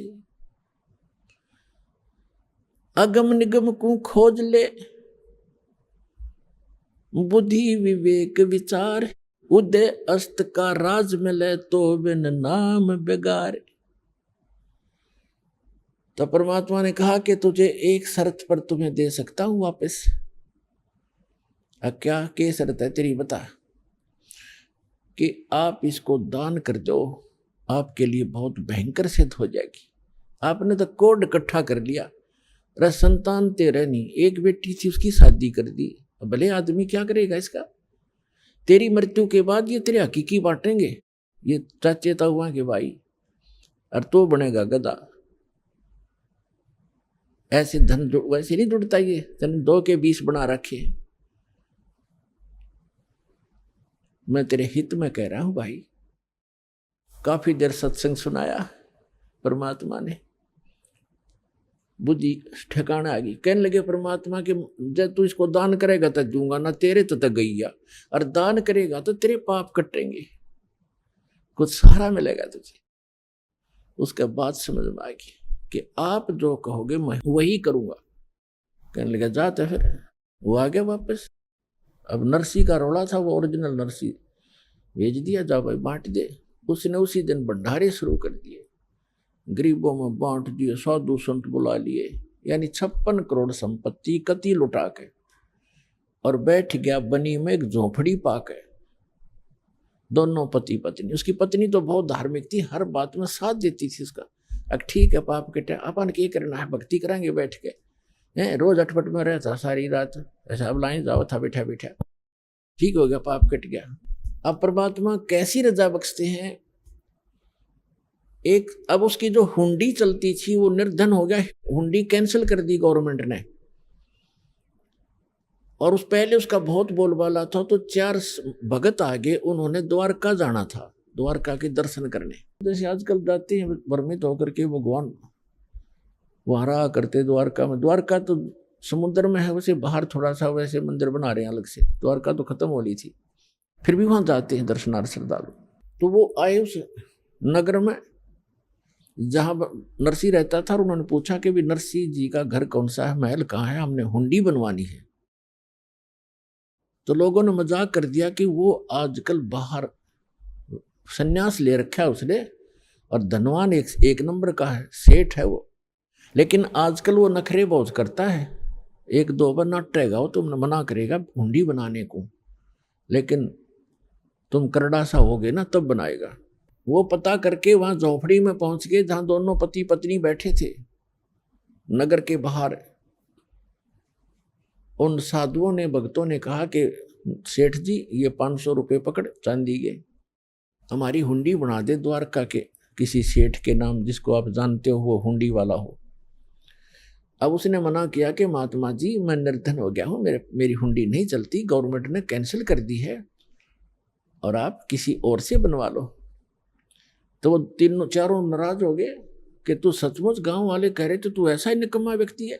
अगम निगम को खोज ले, बुद्धि विवेक विचार, उदय अस्त का राज मिले तो बिन नाम बेगार। तो परमात्मा ने कहा कि तुझे एक शर्त पर तुम्हें दे सकता हूं वापस। अब क्या शर्त है तेरी, बता। कि आप इसको दान कर दो, आपके लिए बहुत भयंकर सिद्ध हो जाएगी। आपने तो कोड इकट्ठा कर लिया, अरे संतान तेरे नहीं, एक बेटी थी उसकी शादी कर दी, भले आदमी क्या करेगा इसका। तेरी मृत्यु के बाद ये तेरे हकीकी बांटेंगे, ये चाचेता हुआ कि भाई, और तो बनेगा गधा। ऐसे धन वैसे नहीं जुड़ता, ये धन 2 के 20 बना रखे। मैं तेरे हित में कह रहा हूं भाई। काफी देर सत्संग सुनाया, परमात्मा ने बुद्धि ठिकाना आ गई। कहने लगे परमात्मा के जब तू इसको दान करेगा तो दूंगा ना, तेरे तो गईया, और दान करेगा तो तेरे पाप कटेंगे, कुछ सहारा मिलेगा तुझे। उसके बाद समझ में आएगी कि आप जो कहोगे मैं वही करूंगा। कहने लगा जाते फिर वो आ गया वापस। अब नरसी का रोड़ा था, वो ओरिजिनल नरसी भेज दिया, जा भाई बांट दे। उसने उसी दिन भंडारे शुरू कर दिए, गरीबों में बांट दिए, साधु संत बुला लिए, यानी 56 करोड़ संपत्ति कति लुटा के, और बैठ गया बनी में एक झोपड़ी पाके। दोनों पति पत्नी, उसकी पत्नी तो बहुत धार्मिक थी, हर बात में साथ देती थी उसका। अब ठीक है पाप कटे, अपन क्या करना है, भक्ति कराएंगे बैठ के, रोज अटपट में रहता सारी रात, ऐसा अब लाइन जाओ था बैठा बैठा, ठीक हो गया, पाप कट गया। अब परमात्मा कैसी रजा बख्शते हैं। एक अब उसकी जो हुंडी चलती थी वो निर्धन हो गया, हुंडी कैंसिल कर दी गवर्नमेंट ने, और उस पहले उसका बहुत बोलबाला था, तो 4 भगत आगे उन्होंने द्वारका जाना था, द्वारका के दर्शन करने। जैसे आजकल जाते हैं भ्रमित होकर के भगवान वहां रहा करते द्वारका में। द्वारका तो समुद्र में है, वैसे बाहर थोड़ा सा वैसे मंदिर बना रहे हैं अलग से, द्वारका तो खत्म हो ली थी, फिर भी वहां जाते हैं दर्शनार्थ श्रद्धालु। तो वो आए उस नगर में जहां नरसी रहता था, और उन्होंने पूछा कि भी नरसी जी का घर कौन सा है, महल कहाँ है, हमने हुंडी बनवानी है। तो लोगों ने मजाक कर दिया कि वो आजकल बाहर सन्यास ले रखा है उसने, और धनवान एक नंबर का है, सेठ है वो, लेकिन आजकल वो नखरे बहुत करता है, 1-2 बार नटेगा वो, तुमने मना करेगा हुंडी बनाने को, लेकिन तुम करड़ा सा होगे ना तब बनाएगा। वो पता करके वहां झोपड़ी में पहुंच गए जहां दोनों पति पत्नी बैठे थे नगर के बाहर। उन साधुओं ने भक्तों ने कहा कि सेठ जी ये 500 रुपये पकड़ चांदी के, हमारी हुंडी बना दे द्वारका के किसी सेठ के नाम, जिसको आप जानते हो वो हुंडी वाला हो। अब उसने मना किया कि महात्मा जी मैं निर्धन हो गया हूँ, मेरी हुंडी नहीं चलती, गवर्नमेंट ने कैंसिल कर दी है, और आप किसी और से बनवा लो। तो वो तीनों चारों नाराज हो गए कि तू सचमुच, गांव वाले कह रहे थे तू ऐसा ही निकम्मा व्यक्ति है।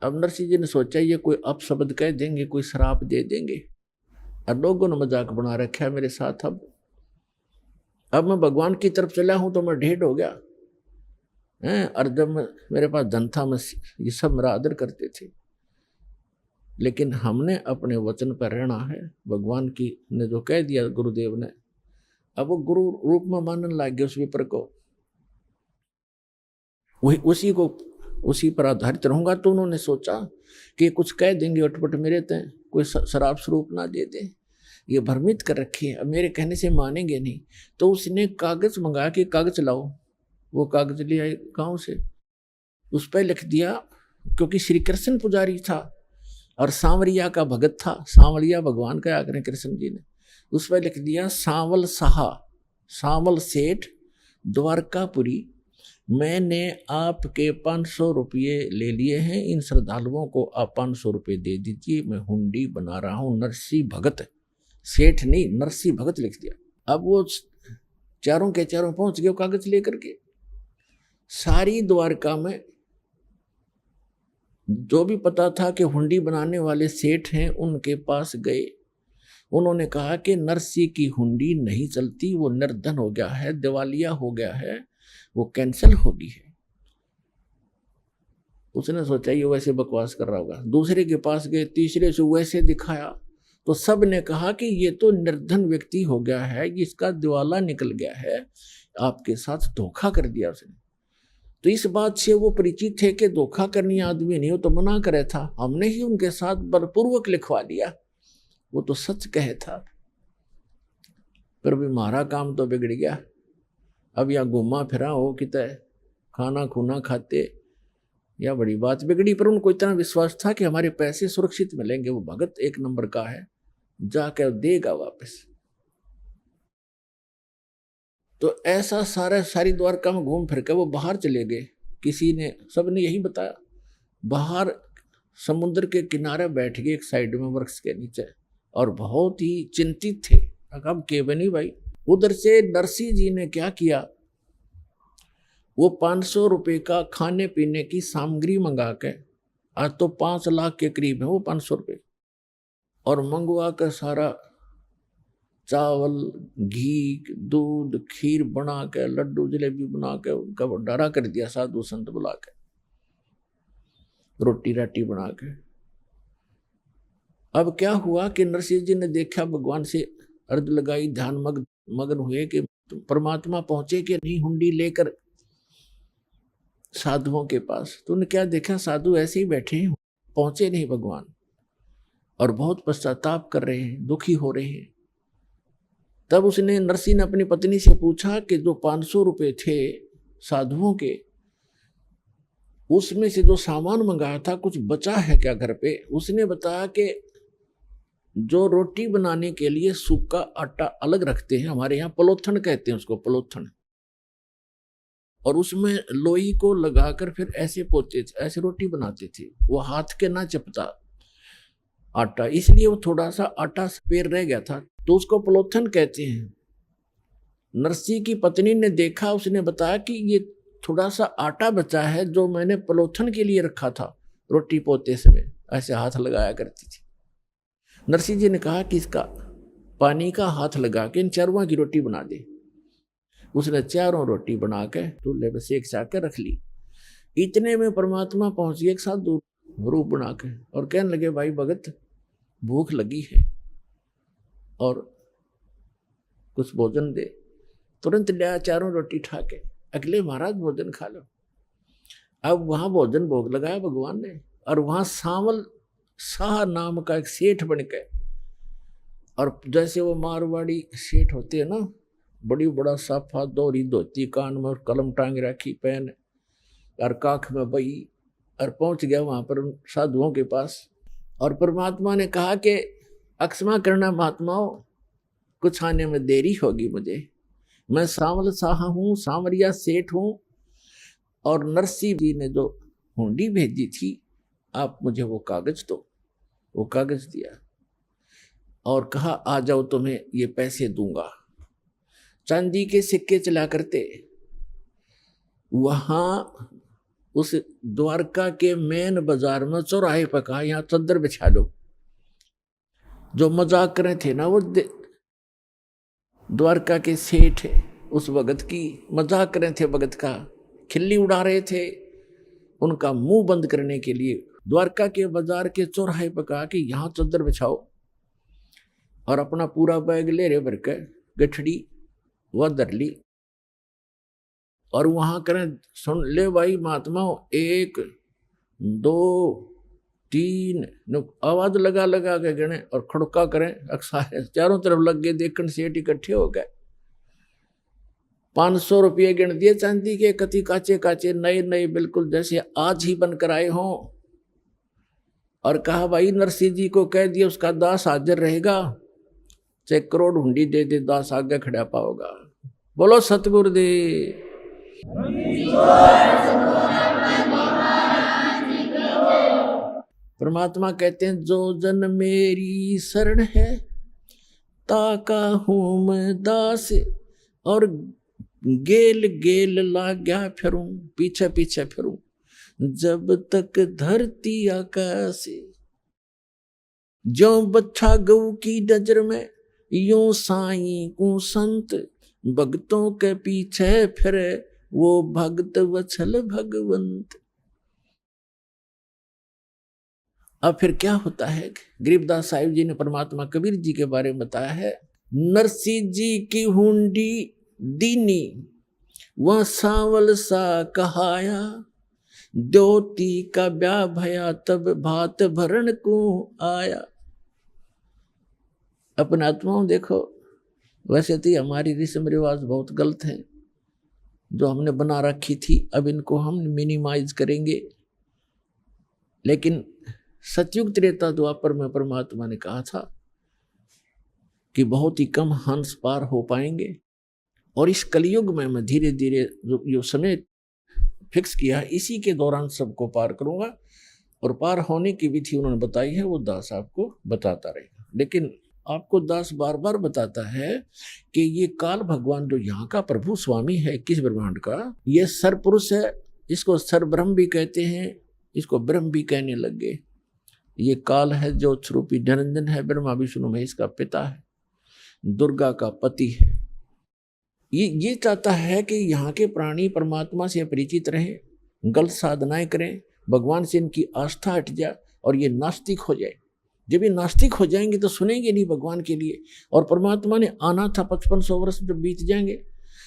अब नरसिंह जी ने सोचा ये कोई अपशब्द कह देंगे, कोई श्राप दे देंगे, और लोगों ने मजाक बना रखा है मेरे साथ। अब मैं भगवान की तरफ चला हूं तो मैं ढेर हो गया हैं, और जब मेरे पास धन था मैं ये सब मेरा आदर करते थे, लेकिन हमने अपने वचन पर रहना है। भगवान की ने जो कह दिया गुरुदेव ने, अब वो गुरु रूप में मानने लग गए उस विप्र को, वही उसी पर आधारित रहूंगा। तो उन्होंने सोचा कि कुछ कह देंगे अटपट मेरे तय, कोई शराब स्वरूप ना दे दे, ये भ्रमित कर रखी है, अब मेरे कहने से मानेंगे नहीं। तो उसने कागज मंगाया कि कागज लाओ, वो कागज ले आए गांव से, उस पर लिख दिया, क्योंकि श्री कृष्ण पुजारी था और सांवरिया का भगत था, सांवरिया भगवान का आकर कृष्ण जी ने, उस पर लिख दिया सांवल साहा, सांवल सेठ, द्वारकापुरी, मैंने आपके 500 रुपये ले लिए हैं, इन श्रद्धालुओं को आप 500 रुपये दे दीजिए, मैं हुंडी बना रहा हूँ। नरसी भगत, सेठ नहीं नरसी भगत लिख दिया। अब वो चारों के चारों पहुंच गए कागज लेकर के। सारी द्वारका में जो भी पता था कि हुंडी बनाने वाले सेठ हैं, उनके पास गए। उन्होंने कहा कि नरसी की हुंडी नहीं चलती, वो निर्धन हो गया है, दिवालिया हो गया है, वो कैंसिल होगी है। उसने सोचा ये वैसे बकवास कर रहा होगा। दूसरे के पास गए, तीसरे से वैसे दिखाया, तो सब ने कहा कि ये तो निर्धन व्यक्ति हो गया है, इसका दिवाला निकल गया है, आपके साथ धोखा कर दिया उसने। तो इस बात से वो परिचित थे कि धोखा करनी आदमी नहीं हो तो मना करे था, हमने ही उनके साथ बलपूर्वक लिखवा लिया, वो तो सच कहे था। पर भी हमारा काम तो बिगड़ गया। अब यहाँ घूमा फिरा हो कितने खाना खूना खाते, या बड़ी बात बिगड़ी। पर उनको इतना विश्वास था कि हमारे पैसे सुरक्षित मिलेंगे, वो भगत 1 नंबर का है, जाकर देगा वापस। तो ऐसा सारी द्वारका में घूम फिर कर वो बाहर चले गए। किसी ने, सबने यही बताया, बाहर समुद्र के किनारे बैठ गए एक साइड में वृक्ष के नीचे, और बहुत ही चिंतित थे। अब के बनी भाई, उधर से नरसिंह जी ने क्या किया, वो 500 रुपये का खाने पीने की सामग्री मंगा के, आज तो 5 लाख के करीब है वो 500 रुपये, और मंगवा कर सारा चावल, घी, दूध, खीर बना के, लड्डू जलेबी बना के उनका भंडारा कर दिया, साधु संत बुला के, रोटी राटी बना के। अब क्या हुआ कि नरसिंह जी ने देखा, भगवान से अर्ज लगाई, ध्यान मगन हुए कि परमात्मा पहुंचे कि नहीं हुंडी लेकर साधुओं के पास। तो उन्हें क्या देखा, साधु ऐसे ही बैठे हैं, पहुंचे नहीं भगवान, और बहुत पश्चाताप कर रहे हैं, दुखी हो रहे हैं। तब उसने, नरसिंह ने अपनी पत्नी से पूछा कि जो 500 रुपये थे साधुओं के, उसमें से जो सामान मंगाया था कुछ बचा है क्या घर पे? उसने बताया कि जो रोटी बनाने के लिए सूखा आटा अलग रखते हैं, हमारे यहाँ पलोथन कहते हैं उसको, पलोथन, और उसमें लोई को लगाकर फिर ऐसे पोते थे, ऐसे रोटी बनाते थे, वो हाथ के ना चपता आटा, इसलिए वो थोड़ा सा आटा सपेर रह गया था, तो उसको पलोथन कहते हैं। नरसिंह की पत्नी ने देखा, उसने बताया कि ये थोड़ा सा आटा बचा है जो मैंने पलोथन के लिए रखा था, रोटी पोते समय ऐसे हाथ लगाया करती थी। नरसिंह जी ने कहा कि इसका पानी का हाथ लगा के इन चारों की रोटी बना दे। उसने चारों रोटी बना के चूल्हे पे सेक साक के रख ली। इतने में परमात्मा पहुंच गए एक साधु रूप बना के, और कहने लगे, भाई भगत भूख लगी है और कुछ भोजन दे। तुरंत लिया चारों रोटी ठा के, अगले महाराज भोजन खा लो। अब वहां भोजन भोग लगाया भगवान ने, और वहां सांवल शाह नाम का एक सेठ बन गए, और जैसे वो मारवाड़ी सेठ होते हैं ना, बड़ी बड़ा साफा, दोहरी धोती, कान में कलम टांग रखी, पेन और काख में बही, और पहुंच गया वहां पर उन साधुओं के पास। और परमात्मा ने कहा कि अक्षमा करना महात्माओं, कुछ आने में देरी होगी मुझे, मैं सांवल शाह हूँ, सांवरिया सेठ हूँ, और नरसिंह जी ने जो हुंडी भेजी थी, आप मुझे वो कागज दो। वो कागज दिया और कहा, आ जाओ तुम्हें ये पैसे दूंगा। चांदी के सिक्के चला करते। वहां उस द्वारका के मेन बाजार में चौराहे पर कहा, यहाँ चद्दर बिछा लो। जो मजाक करे थे ना वो द्वारका के सेठ उस भगत की मजाक करे थे, भगत का खिल्ली उड़ा रहे थे, उनका मुंह बंद करने के लिए द्वारका के बाजार के चौराहे पर कहा कि यहाँ चद्दर बिछाओ, और अपना पूरा बैग ले रहे भर के, गठड़ी वह धर ली, और वहां करें, सुन ले भाई महात्माओं, 1 2 3 आवाज लगा लगा के गिने, और खड़का करें, अक्सर चारों तरफ लग गए देखने, सेठ इकट्ठे हो गए। 500 रुपये गिन दिए चांदी के, कति काचे काचे, नए नए, बिल्कुल जैसे आज ही बनकर आए हों, और कहा, भाई नरसिंह जी को कह दिया उसका दास हाजिर रहेगा, चाहे करोड़ हुंडी दे दे, दास आगे खड़ा पाओगा। बोलो सतगुरुदेव। परमात्मा कहते हैं, जो जन मेरी शरण है, ताका हूं मैं दास, और गेल गेल लाग्या फिरूं, पीछे पीछे फिरूं, जब तक धरती आकाश। जो बच्चा गऊ की नजर में, यूं साईं को संत, भक्तों के पीछे फिरे, वो भक्त वत्सल भगवंत। अब फिर क्या होता है, गरीबदास साहिब जी ने परमात्मा कबीर जी के बारे में बताया है। नरसिंह जी की हुंडी दीनी, वह सांवल सा कहाया, द्योती का ब्याह भया, तब भात भरण को आया। अपने आत्माओं देखो, वैसे तो हमारी रस्म रिवाज बहुत गलत है जो हमने बना रखी थी, अब इनको हम मिनिमाइज करेंगे। लेकिन सतयुग त्रेता द्वापर में परमात्मा ने कहा था कि बहुत ही कम हंस पार हो पाएंगे, और इस कलयुग में मैं धीरे धीरे जो समय फिक्स किया है, इसी के दौरान सबको पार करूंगा, और पार होने की विधि उन्होंने बताई है, वो दास आपको बताता रहेगा। लेकिन आपको दास बार बार बताता है कि ये काल भगवान जो यहाँ का प्रभु स्वामी है किस ब्रह्मांड का, ये सर पुरुष है, इसको सर ब्रह्म भी कहते हैं, इसको ब्रह्म भी कहने लग गए। ये काल है जो स्वरूपी निरंजन है, ब्रह्मा विष्णु महेश का पिता है, दुर्गा का पति है। ये चाहता है कि यहाँ के प्राणी परमात्मा से परिचित रहें, गलत साधनाएं करें, भगवान से इनकी आस्था हट जाए और ये नास्तिक हो जाए। जब ये नास्तिक हो जाएंगे तो सुनेंगे नहीं भगवान के लिए। और परमात्मा ने आना था 5500 वर्ष जब बीत जाएंगे,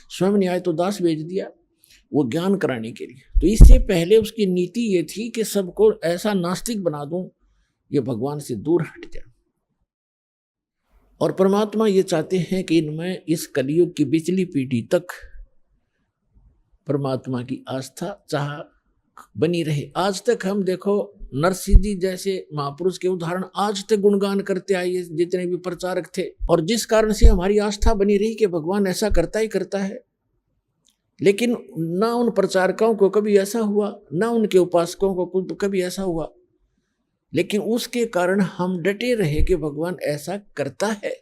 स्वयं न्याय तो दास भेज दिया वो ज्ञान कराने के लिए। तो इससे पहले उसकी नीति ये थी कि सबको ऐसा नास्तिक बना दूं ये भगवान से दूर हट जाए। और परमात्मा ये चाहते हैं कि इनमें इस कलयुग की पिछली पीढ़ी तक परमात्मा की आस्था चाह बनी रहे। आज तक हम देखो नरसिंह जी जैसे महापुरुष के उदाहरण आज तक गुणगान करते आए जितने भी प्रचारक थे, और जिस कारण से हमारी आस्था बनी रही कि भगवान ऐसा करता ही करता है। लेकिन ना उन प्रचारकों को कभी ऐसा हुआ, ना उनके उपासकों को कभी ऐसा हुआ, लेकिन उसके कारण हम डटे रहे कि भगवान ऐसा करता है,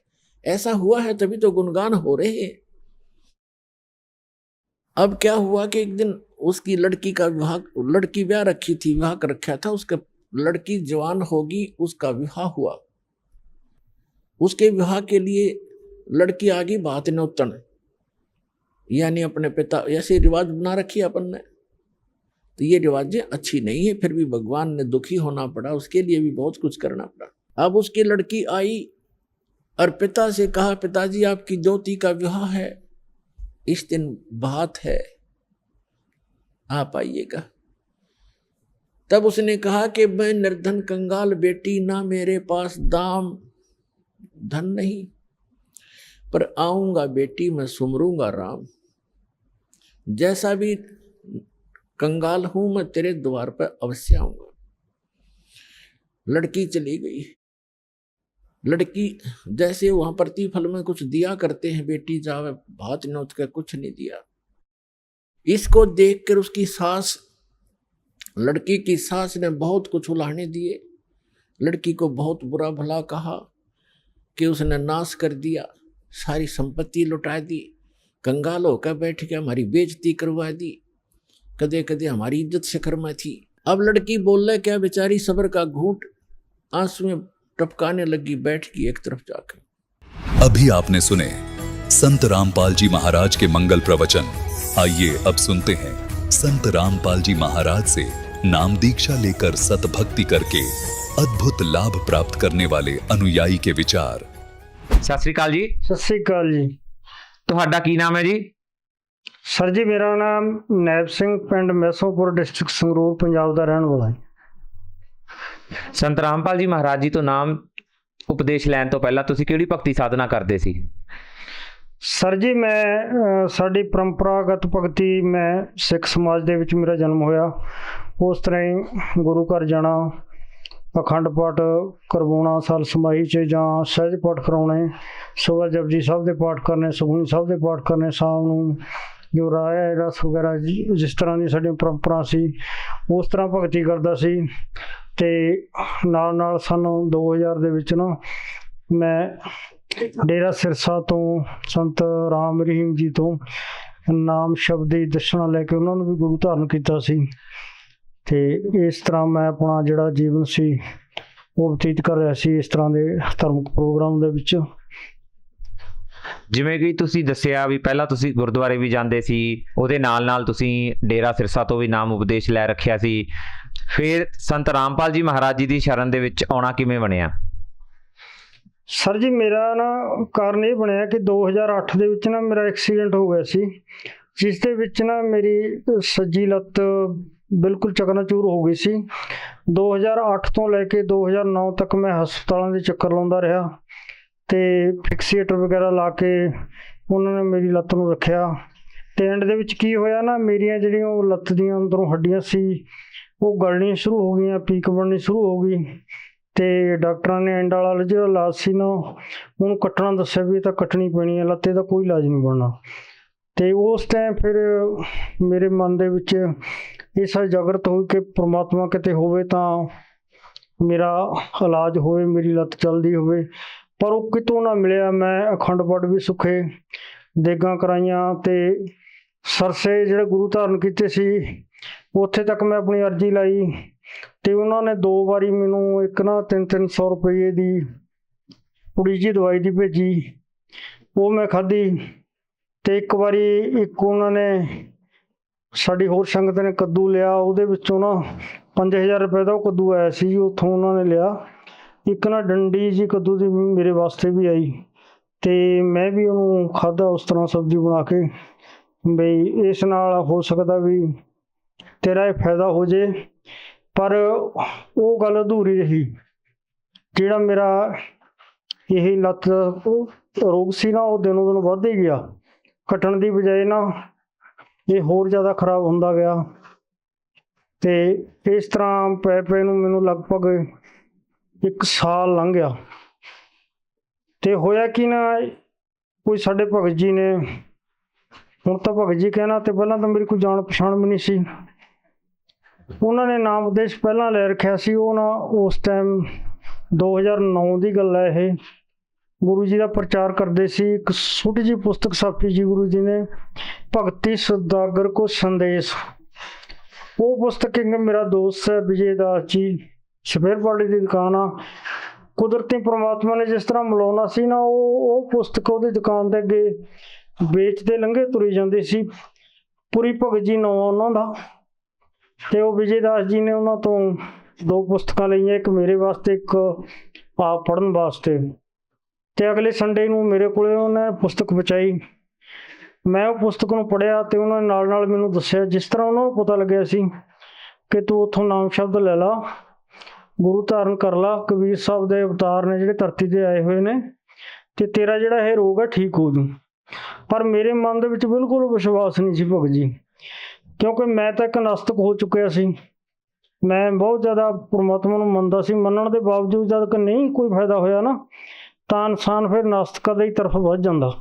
ऐसा हुआ है तभी तो गुणगान हो रहे हैं। अब क्या हुआ कि एक दिन उसकी लड़की का विवाह, लड़की ब्याह रखी थी, विवाह कर रखा था उसका, लड़की जवान होगी, उसका विवाह हुआ। उसके विवाह के लिए लड़की आ गई बात नौतन, यानी अपने पिता, ऐसे रिवाज बना रखी अपन ने। तो ये रिवाजें अच्छी नहीं है, फिर भी भगवान ने दुखी होना पड़ा, उसके लिए भी बहुत कुछ करना पड़ा। अब उसकी लड़की आई और पिता से कहा, पिताजी आपकी ज्योति का विवाह है, इस दिन बात है, आप आइएगा। तब उसने कहा कि मैं निर्धन कंगाल बेटी, ना मेरे पास दाम धन नहीं, पर आऊंगा बेटी मैं सुमरूंगा राम। जैसा भी कंगाल हूं मैं तेरे द्वार पर अवश्य आऊंगा। लड़की चली गई। लड़की जैसे वहां प्रतिफल में कुछ दिया करते हैं, बेटी जावे भात नौत का, कुछ नहीं दिया। इसको देखकर उसकी सास, लड़की की सास ने बहुत कुछ उलाहने दिए, लड़की को बहुत बुरा भला कहा कि उसने नाश कर दिया, सारी संपत्ति लुटा दी, कंगाल होकर बैठ के हमारी बेइज्जती करवा दी, कदे कदे हमारी इज्जत शिखर में थी। अब लड़की बोल रहा क्या, बेचारी सब्र का घूंट आंसू में टपकाने लगी, बैठ गई एक तरफ जाकर। अभी आपने सुने संत रामपाल जी महाराज के मंगल प्रवचन। आइए अब सुनते हैं संत रामपाल जी महाराज से नाम दीक्षा लेकर सतभक्ति करके अद्भुत लाभ प्राप्त करने वाले अनुयायी के विचार। सत श्री अकाल जी। सत श्री अकाल जी। ਤੁਹਾਡਾ ਕੀ ਨਾਮ ਹੈ ਜੀ? सर जी मेरा नाम नैब सिंह, पिंड मैसोपुर, डिस्ट्रिक्ट संगरूर, पंजाब का रहने वाला है। ਸੰਤ ਰਾਮਪਾਲ ਜੀ ਮਹਾਰਾਜ ਜੀ ਤੋਂ ਨਾਮ ਉਪਦੇਸ਼ ਲੈਣ ਤੋਂ ਪਹਿਲਾਂ ਤੁਸੀਂ ਕਿਹੜੀ ਭਗਤੀ ਸਾਧਨਾ ਕਰਦੇ ਸੀ? सर जी मैं साड़ी परंपरागत भगती, मैं सिख समाज ਦੇ ਵਿੱਚ ਮੇਰਾ ਜਨਮ ਹੋਇਆ। ਉਸ ਤਰ੍ਹਾਂ ਹੀ ਗੁਰੂ ਘਰ ਜਾਣਾ, ਅਖੰਡ ਪਾਠ ਕਰਵਾਉਣਾ ਸਾਲ ਸਮਾਈ 'ਚ, ਜਾਂ ਸਹਿਜ ਪਾਠ ਕਰਾਉਣੇ, ਸੁਬਹ ਜਪਜੀ ਸਾਹਿਬ ਦੇ ਪਾਠ ਕਰਨੇ, ਸੁਖਮਨੀ ਸਾਹਿਬ ਦੇ ਪਾਠ ਕਰਨੇ, ਸ਼ਾਮ ਨੂੰ ਜੋ ਰਾਇਆ ਰਸ ਵਗੈਰਾ ਜਿਸ ਤਰ੍ਹਾਂ ਦੀ ਸਾਡੀਆਂ ਪਰੰਪਰਾ ਸੀ ਉਸ ਤਰ੍ਹਾਂ ਭਗਤੀ ਕਰਦਾ ਸੀ। ਤੇ ਨਾਲ ਨਾਲ ਸਾਨੂੰ 2000 ਦੇ ਵਿੱਚ ਨਾ ਮੈਂ ਡੇਰਾ ਸਿਰਸਾ ਤੋਂ ਸੰਤ ਰਾਮ ਰਹੀਮ ਜੀ ਤੋਂ ਨਾਮ ਸ਼ਬਦ ਦੀ ਦਰਸ਼ਨਾ ਲੈ ਕੇ ਉਹਨਾਂ ਨੂੰ ਵੀ ਗੁਰੂ ਧਾਰਨ ਕੀਤਾ ਸੀ। ਤੇ ਇਸ ਤਰ੍ਹਾਂ ਮੈਂ ਆਪਣਾ ਜਿਹੜਾ ਜੀਵਨ ਸੀ ਉਹ ਬਤੀਤ ਕਰ ਰਿਹਾ ਸੀ ਇਸ ਤਰ੍ਹਾਂ ਦੇ ਧਾਰਮਿਕ ਪ੍ਰੋਗਰਾਮ ਦੇ ਵਿੱਚ। ਜਿਵੇਂ ਕਿ ਤੁਸੀਂ ਦੱਸਿਆ ਵੀ ਪਹਿਲਾਂ ਤੁਸੀਂ ਗੁਰਦੁਆਰੇ ਵੀ ਜਾਂਦੇ ਸੀ, ਉਹਦੇ ਨਾਲ ਨਾਲ ਤੁਸੀਂ ਡੇਰਾ ਸਿਰਸਾ ਤੋਂ ਵੀ ਨਾਮ ਉਪਦੇਸ਼ ਲੈ ਰੱਖਿਆ ਸੀ, ਫਿਰ ਸੰਤ ਰਾਮਪਾਲ ਜੀ ਮਹਾਰਾਜ ਜੀ ਦੀ ਸ਼ਰਨ ਦੇ ਵਿੱਚ ਆਉਣਾ ਕਿਵੇਂ ਬਣਿਆ? ਸਰ ਜੀ ਮੇਰਾ ਨਾ ਕਾਰਨ ਇਹ ਬਣਿਆ ਕਿ 2008 ਦੇ ਵਿੱਚ ਨਾ ਮੇਰਾ ਐਕਸੀਡੈਂਟ ਹੋ ਗਿਆ ਸੀ, ਜਿਸ ਦੇ ਵਿੱਚ ਨਾ ਮੇਰੀ ਸੱਜੀ ਲੱਤ ਬਿਲਕੁਲ ਚਕਨਾਚੂਰ ਹੋ ਗਈ ਸੀ। 2008 ਤੋਂ ਲੈ ਕੇ 2009 ਤੱਕ ਮੈਂ ਹਸਪਤਾਲਾਂ ਦੇ ਚੱਕਰ ਲਾਉਂਦਾ ਰਿਹਾ ਤੇ ਫਿਕਸੀਏਟਰ ਵਗੈਰਾ ਲਾ ਕੇ ਉਹਨਾਂ ਨੇ ਮੇਰੀ ਲੱਤ ਨੂੰ ਰੱਖਿਆ। ਤੇ ਐਂਡ ਦੇ ਵਿੱਚ ਕੀ ਹੋਇਆ ਨਾ, ਮੇਰੀਆਂ ਜਿਹੜੀਆਂ ਉਹ ਲੱਤ ਦੀਆਂ ਅੰਦਰੋਂ ਹੱਡੀਆਂ ਸੀ ਉਹ ਗਲਣੀਆਂ ਸ਼ੁਰੂ ਹੋ ਗਈਆਂ, ਪੀਕ ਬਣਨੀ ਸ਼ੁਰੂ ਹੋ ਗਈ। ਤੇ ਡਾਕਟਰਾਂ ਨੇ ਐਂਡ ਵਾਲਾ ਜਿਹੜਾ ਇਲਾਜ ਸੀ ਨਾ ਉਹਨੂੰ ਕੱਟਣਾ ਦੱਸਿਆ ਵੀ ਇਹ ਤਾਂ ਕੱਟਣੀ ਪੈਣੀ ਹੈ ਲੱਤ, ਇਹਦਾ ਕੋਈ ਇਲਾਜ ਨਹੀਂ ਬਣਨਾ। ਤੇ ਉਸ ਟਾਈਮ ਫਿਰ ਮੇਰੇ ਮਨ ਦੇ ਵਿੱਚ ਇਹ ਸਾਰੀ ਜਾਗਰਤ ਹੋਈ ਕਿ ਪ੍ਰਮਾਤਮਾ ਕਿਤੇ ਹੋਵੇ ਤਾਂ ਮੇਰਾ ਇਲਾਜ ਹੋਵੇ, ਮੇਰੀ ਲੱਤ ਚੱਲਦੀ ਹੋਵੇ। ਪਰ ਉਹ ਕਿਤੋਂ ਨਾ ਮਿਲਿਆ। ਮੈਂ ਅਖੰਡ ਪਾਠ ਵੀ ਸੁੱਖੇ, ਦੇਗਾਂ ਕਰਾਈਆਂ ਤੇ ਸਰਸੇ ਜਿਹੜੇ ਗੁਰੂ ਧਾਰਨ ਕੀਤੇ ਸੀ ਉੱਥੇ ਤੱਕ ਮੈਂ ਆਪਣੀ ਅਰਜ਼ੀ ਲਾਈ ਤੇ ਉਹਨਾਂ ਨੇ 2 ਵਾਰੀ ਮੈਨੂੰ ਇੱਕ ਨਾ 300 ਰੁਪਏ ਦੀ ਪੁੜੀ ਜੀ ਦਵਾਈ ਦੀ ਭੇਜੀ, ਉਹ ਮੈਂ ਖਾਧੀ। ਤੇ ਇੱਕ ਵਾਰੀ ਇੱਕ ਉਹਨਾਂ ਨੇ ਸਾਡੀ ਹੋਰ ਸੰਗਤ ਨੇ ਕੱਦੂ ਲਿਆ, ਉਹਦੇ ਵਿੱਚੋਂ ਨਾ 5000 ਰੁਪਏ ਦਾ ਉਹ ਕੱਦੂ ਆਇਆ ਸੀ, ਉੱਥੋਂ ਉਹਨਾਂ ਨੇ ਲਿਆ। ਇੱਕ ਨਾ ਡੰਡੀ ਜੀ ਕੱਦੂ ਦੀ ਮੇਰੇ ਵਾਸਤੇ ਵੀ ਆਈ ਤੇ ਮੈਂ ਵੀ ਉਹਨੂੰ ਖਾਧਾ ਉਸ ਤਰ੍ਹਾਂ ਸਬਜ਼ੀ ਬਣਾ ਕੇ, ਬਈ ਇਸ ਨਾਲ ਹੋ ਸਕਦਾ ਵੀ ਤੇਰਾ ਇਹ ਫਾਇਦਾ ਹੋ ਜੇ। ਪਰ ਉਹ ਗੱਲ ਅਧੂਰੀ ਰਹੀ। ਜਿਹੜਾ ਮੇਰਾ ਇਹ ਲੱਤ ਰੋਗ ਸੀ ਨਾ, ਉਹ ਦਿਨੋਂ ਦਿਨ ਵੱਧ ਹੀ ਗਿਆ, ਘਟਣ ਦੀ ਬਜਾਏ ਨਾ ਇਹ ਹੋਰ ਜ਼ਿਆਦਾ ਖਰਾਬ ਹੁੰਦਾ ਗਿਆ। ਤੇ ਇਸ ਤਰ੍ਹਾਂ ਪੈ ਪੈ ਨੂੰ ਮੈਨੂੰ ਲਗਭਗ 1 ਸਾਲ ਲੰਘ ਗਿਆ। ਤੇ ਹੋਇਆ ਕਿ ਨਾ, ਕੋਈ ਸਾਡੇ ਭਗਤ ਜੀ ਨੇ, ਹੁਣ ਤਾਂ ਭਗਤ ਜੀ ਕਹਿਣਾ, ਤੇ ਪਹਿਲਾਂ ਤਾਂ ਮੇਰੀ ਕੋਈ ਜਾਣ ਪਛਾਣ ਵੀ ਨਹੀਂ ਸੀ, ਉਹਨਾਂ ਨੇ ਨਾਮ ਉਪਦੇਸ਼ ਪਹਿਲਾਂ ਲੈ ਰੱਖਿਆ ਸੀ। ਉਹ ਨਾ ਉਸ ਟਾਈਮ 2009 ਦੀ ਗੱਲ ਹੈ, ਇਹ ਗੁਰੂ ਜੀ ਦਾ ਪ੍ਰਚਾਰ ਕਰਦੇ ਸੀ। ਇੱਕ ਛੋਟੀ ਜਿਹੀ ਪੁਸਤਕ ਛਾਪੀ ਜੀ ਗੁਰੂ ਜੀ ਨੇ, ਭਗਤੀ ਸੁਦਾਗਰ ਕੋ ਸੰਦੇਸ਼। ਉਹ ਪੁਸਤਕ ਇੱਕ ਮੇਰਾ ਦੋਸਤ ਹੈ ਵਿਜੇ ਦਾਸ ਜੀ, ਸਪੇਅਰ ਪਾਰਟ ਦੀ ਦੁਕਾਨ ਆ, ਕੁਦਰਤੀ ਪ੍ਰਮਾਤਮਾ ਨੇ ਜਿਸ ਤਰ੍ਹਾਂ ਮਿਲਾਉਣਾ ਸੀ ਨਾ, ਉਹ ਪੁਸਤਕ ਉਹਦੀ ਦੁਕਾਨ ਦੇ ਅੱਗੇ ਵੇਚਦੇ ਲੰਘੇ ਤੁਰੀ ਜਾਂਦੇ ਸੀ। ਪੁਰੀ ਭਗਤ ਜੀ ਨਾਂ ਉਹਨਾਂ ਦਾ। ਤੇ ਉਹ ਵਿਜੇ ਦਾਸ ਜੀ ਨੇ ਉਹਨਾਂ ਤੋਂ 2 ਪੁਸਤਕਾਂ ਲਈਆਂ, ਇੱਕ ਮੇਰੇ ਵਾਸਤੇ, ਇੱਕ ਆਪ ਪੜ੍ਹਨ ਵਾਸਤੇ। ਤੇ ਅਗਲੇ ਸੰਡੇ ਨੂੰ ਮੇਰੇ ਕੋਲੇ ਉਹਨੇ ਪੁਸਤਕ ਪਹੁੰਚਾਈ। ਮੈਂ ਉਹ ਪੁਸਤਕ ਨੂੰ ਪੜ੍ਹਿਆ ਤੇ ਉਹਨਾਂ ਨੇ ਨਾਲ ਨਾਲ ਮੈਨੂੰ ਦੱਸਿਆ, ਜਿਸ ਤਰ੍ਹਾਂ ਉਹਨਾਂ ਨੂੰ ਪਤਾ ਲੱਗਿਆ ਸੀ ਕਿ ਤੂੰ ਉੱਥੋਂ ਨਾਮ ਸ਼ਬਦ ਲੈ ਲਾ, ਗੁਰੂ ਧਾਰਨ ਕਰ ਲਾ, ਕਬੀਰ ਸਾਹਿਬ ਦੇ ਅਵਤਾਰ ਨੇ ਜਿਹੜੇ ਧਰਤੀ ਤੇ ਆਏ ਹੋਏ ਨੇ, ਤੇ ਤੇਰਾ ਜਿਹੜਾ ਇਹ ਰੋਗ ਹੈ ਠੀਕ ਹੋ ਜੂ। ਪਰ ਮੇਰੇ ਮਨ ਦੇ ਵਿੱਚ ਬਿਲਕੁਲ ਵਿਸ਼ਵਾਸ ਨਹੀਂ ਸੀ ਭਗਤ ਜੀ, ਕਿਉਂਕਿ ਮੈਂ ਤਾਂ ਇੱਕ ਨਾਸਤਕ ਹੋ ਚੁੱਕਿਆ ਸੀ। ਮੈਂ ਬਹੁਤ ਜ਼ਿਆਦਾ ਪਰਮਾਤਮਾ ਨੂੰ ਮੰਨਦਾ ਸੀ, ਮੰਨਣ ਦੇ ਬਾਵਜੂਦ ਜਦ ਕਿ ਨਹੀਂ ਕੋਈ ਫਾਇਦਾ ਹੋਇਆ ਨਾ, ਤਾਂ ਇਨਸਾਨ ਫਿਰ ਨਾਸਤਕਾਂ ਦੀ ਤਰਫ ਵੱਧ ਜਾਂਦਾ।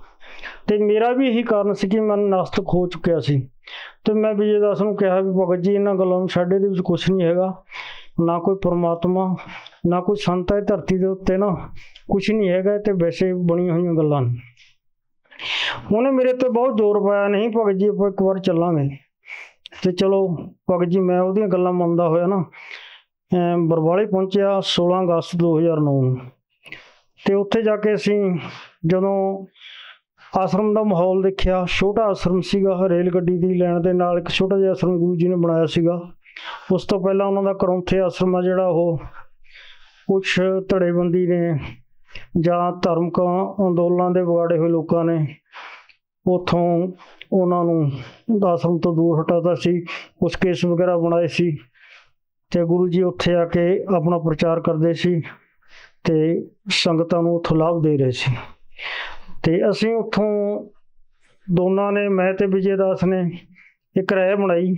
ਤੇ ਮੇਰਾ ਵੀ ਇਹੀ ਕਾਰਨ ਸੀ ਕਿ ਮੈਂ ਨਾਸਤਕ ਹੋ ਚੁੱਕਿਆ ਸੀ। ਤੇ ਮੈਂ ਵਿਜੇ ਦਾਸ ਨੂੰ ਕਿਹਾ ਵੀ ਭਗਤ ਜੀ ਇਹਨਾਂ ਗੱਲਾਂ ਨੂੰ ਛੱਡ, ਇਹਦੇ ਵਿੱਚ ਕੁਛ ਨਹੀਂ ਹੈਗਾ, ਨਾ ਕੋਈ ਪਰਮਾਤਮਾ, ਨਾ ਕੋਈ ਸੰਤ ਹੈ ਧਰਤੀ ਦੇ ਉੱਤੇ, ਨਾ ਕੁਛ ਨਹੀਂ ਹੈਗਾ, ਤੇ ਵੈਸੇ ਬਣੀਆਂ ਹੋਈਆਂ ਗੱਲਾਂ ਨੇ। ਉਹਨੇ ਮੇਰੇ ਤੇ ਬਹੁਤ ਜ਼ੋਰ ਪਾਇਆ, ਨਹੀਂ ਭਗਤ ਜੀ ਆਪਾਂ ਇੱਕ ਵਾਰ ਚੱਲਾਂਗੇ। ਤੇ ਚਲੋ ਭਗਤ ਜੀ, ਮੈਂ ਉਹਦੀਆਂ ਗੱਲਾਂ ਮੰਨਦਾ ਹੋਇਆ ਨਾ ਬਰਵਾਲੇ ਪਹੁੰਚਿਆ 16 ਅਗਸਤ 2009 ਨੂੰ। ਤੇ ਉੱਥੇ ਜਾ ਕੇ ਅਸੀਂ ਜਦੋਂ ਆਸ਼ਰਮ ਦਾ ਮਾਹੌਲ ਦੇਖਿਆ, ਛੋਟਾ ਆਸ਼ਰਮ ਸੀਗਾ, ਰੇਲ ਗੱਡੀ ਦੀ ਲਾਈਨ ਦੇ ਨਾਲ ਇੱਕ ਛੋਟਾ ਜਿਹਾ ਆਸ਼ਰਮ ਗੁਰੂ ਜੀ ਨੇ ਬਣਾਇਆ ਸੀਗਾ। ਉਸ ਤੋਂ ਪਹਿਲਾਂ ਉਹਨਾਂ ਦਾ ਕਰੌਂਥੇ ਆਸ਼ਰਮ ਆ ਜਿਹੜਾ, ਉਹ ਕੁਛ ਧੜੇਬੰਦੀ ਨੇ ਜਾਂ ਧਾਰਮਿਕ ਅੰਦੋਲਨਾਂ ਦੇ ਵਿਗਾੜੇ ਹੋਏ ਲੋਕਾਂ ਨੇ ਉੱਥੋਂ ਉਹਨਾਂ ਨੂੰ ਆਸ਼ਰਮ ਤੋਂ ਦੂਰ ਹਟਾਤਾ ਸੀ, ਕੁਛ ਕੇਸ ਵਗੈਰਾ ਬਣਾਏ ਸੀ। ਤੇ ਗੁਰੂ ਜੀ ਉੱਥੇ ਆ ਕੇ ਆਪਣਾ ਪ੍ਰਚਾਰ ਕਰਦੇ ਸੀ ਤੇ ਸੰਗਤਾਂ ਨੂੰ ਉੱਥੋਂ ਲਾਭ ਦੇ ਰਹੇ ਸੀ। ਤੇ ਅਸੀਂ ਉੱਥੋਂ ਦੋਨਾਂ ਨੇ, ਮੈਂ ਤੇ ਵਿਜੇ ਦਾਸ ਨੇ, ਇੱਕ ਰਾਏ ਬਣਾਈ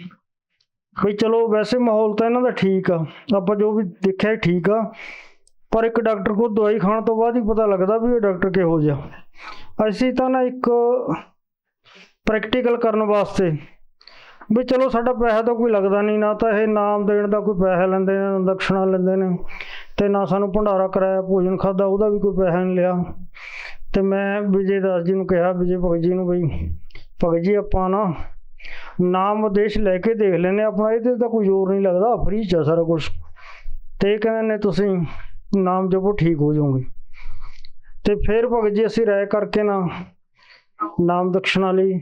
ਵੀ ਚਲੋ ਵੈਸੇ ਮਾਹੌਲ ਤਾਂ ਇਹਨਾਂ ਦਾ ਠੀਕ ਆ, ਆਪਾਂ ਜੋ ਵੀ ਦੇਖਿਆ ਠੀਕ ਆ, ਪਰ ਇੱਕ ਡਾਕਟਰ ਕੋਲ ਦਵਾਈ ਖਾਣ ਤੋਂ ਬਾਅਦ ਹੀ ਪਤਾ ਲੱਗਦਾ ਵੀ ਇਹ ਡਾਕਟਰ ਕਿਹੋ ਜਿਹਾ। ਅਸੀਂ ਤਾਂ ਨਾ ਇੱਕ ਪ੍ਰੈਕਟੀਕਲ ਕਰਨ ਵਾਸਤੇ ਵੀ ਚਲੋ ਸਾਡਾ ਪੈਸਾ ਤਾਂ ਕੋਈ ਲੱਗਦਾ ਨਹੀਂ, ਨਾ ਤਾਂ ਇਹ ਨਾਮ ਦੇਣ ਦਾ ਕੋਈ ਪੈਸਾ ਲੈਂਦੇ ਨੇ, ਨਾ ਦਕਸ਼ਣਾ ਲੈਂਦੇ ਨੇ, ਤੇ ਨਾ ਸਾਨੂੰ ਭੰਡਾਰਾ ਕਰਾਇਆ, ਭੋਜਨ ਖਾਧਾ ਉਹਦਾ ਵੀ ਕੋਈ ਪੈਸਾ ਨਹੀਂ ਲਿਆ। ਤੇ ਮੈਂ ਵਿਜੇ ਦਾਸ ਜੀ ਨੂੰ ਕਿਹਾ, ਵਿਜੇ ਭਗਤ ਜੀ ਨੂੰ, ਬਈ ਭਗਤ ਜੀ ਆਪਾਂ ਨਾ ਨਾਮ ਉਪਦੇਸ਼ ਲੈ ਕੇ ਦੇਖ ਲੈਂਦੇ ਆਪਣਾ, ਇਹਦੇ ਤਾਂ ਕੋਈ ਜ਼ੋਰ ਨਹੀਂ ਲੱਗਦਾ, ਫ੍ਰੀ 'ਚ ਆ ਸਾਰਾ ਕੁਛ। ਤੇ ਇਹ ਕਹਿੰਦੇ ਨੇ ਤੁਸੀਂ ਨਾਮ ਜਪੋ ਠੀਕ ਹੋ ਜਾਓਗੇ। ਤੇ ਫਿਰ ਭਗਤ ਜੀ ਅਸੀਂ ਰਾਏ ਕਰਕੇ ਨਾ ਨਾਮ ਦਕਸ਼ਣਾ ਲਈ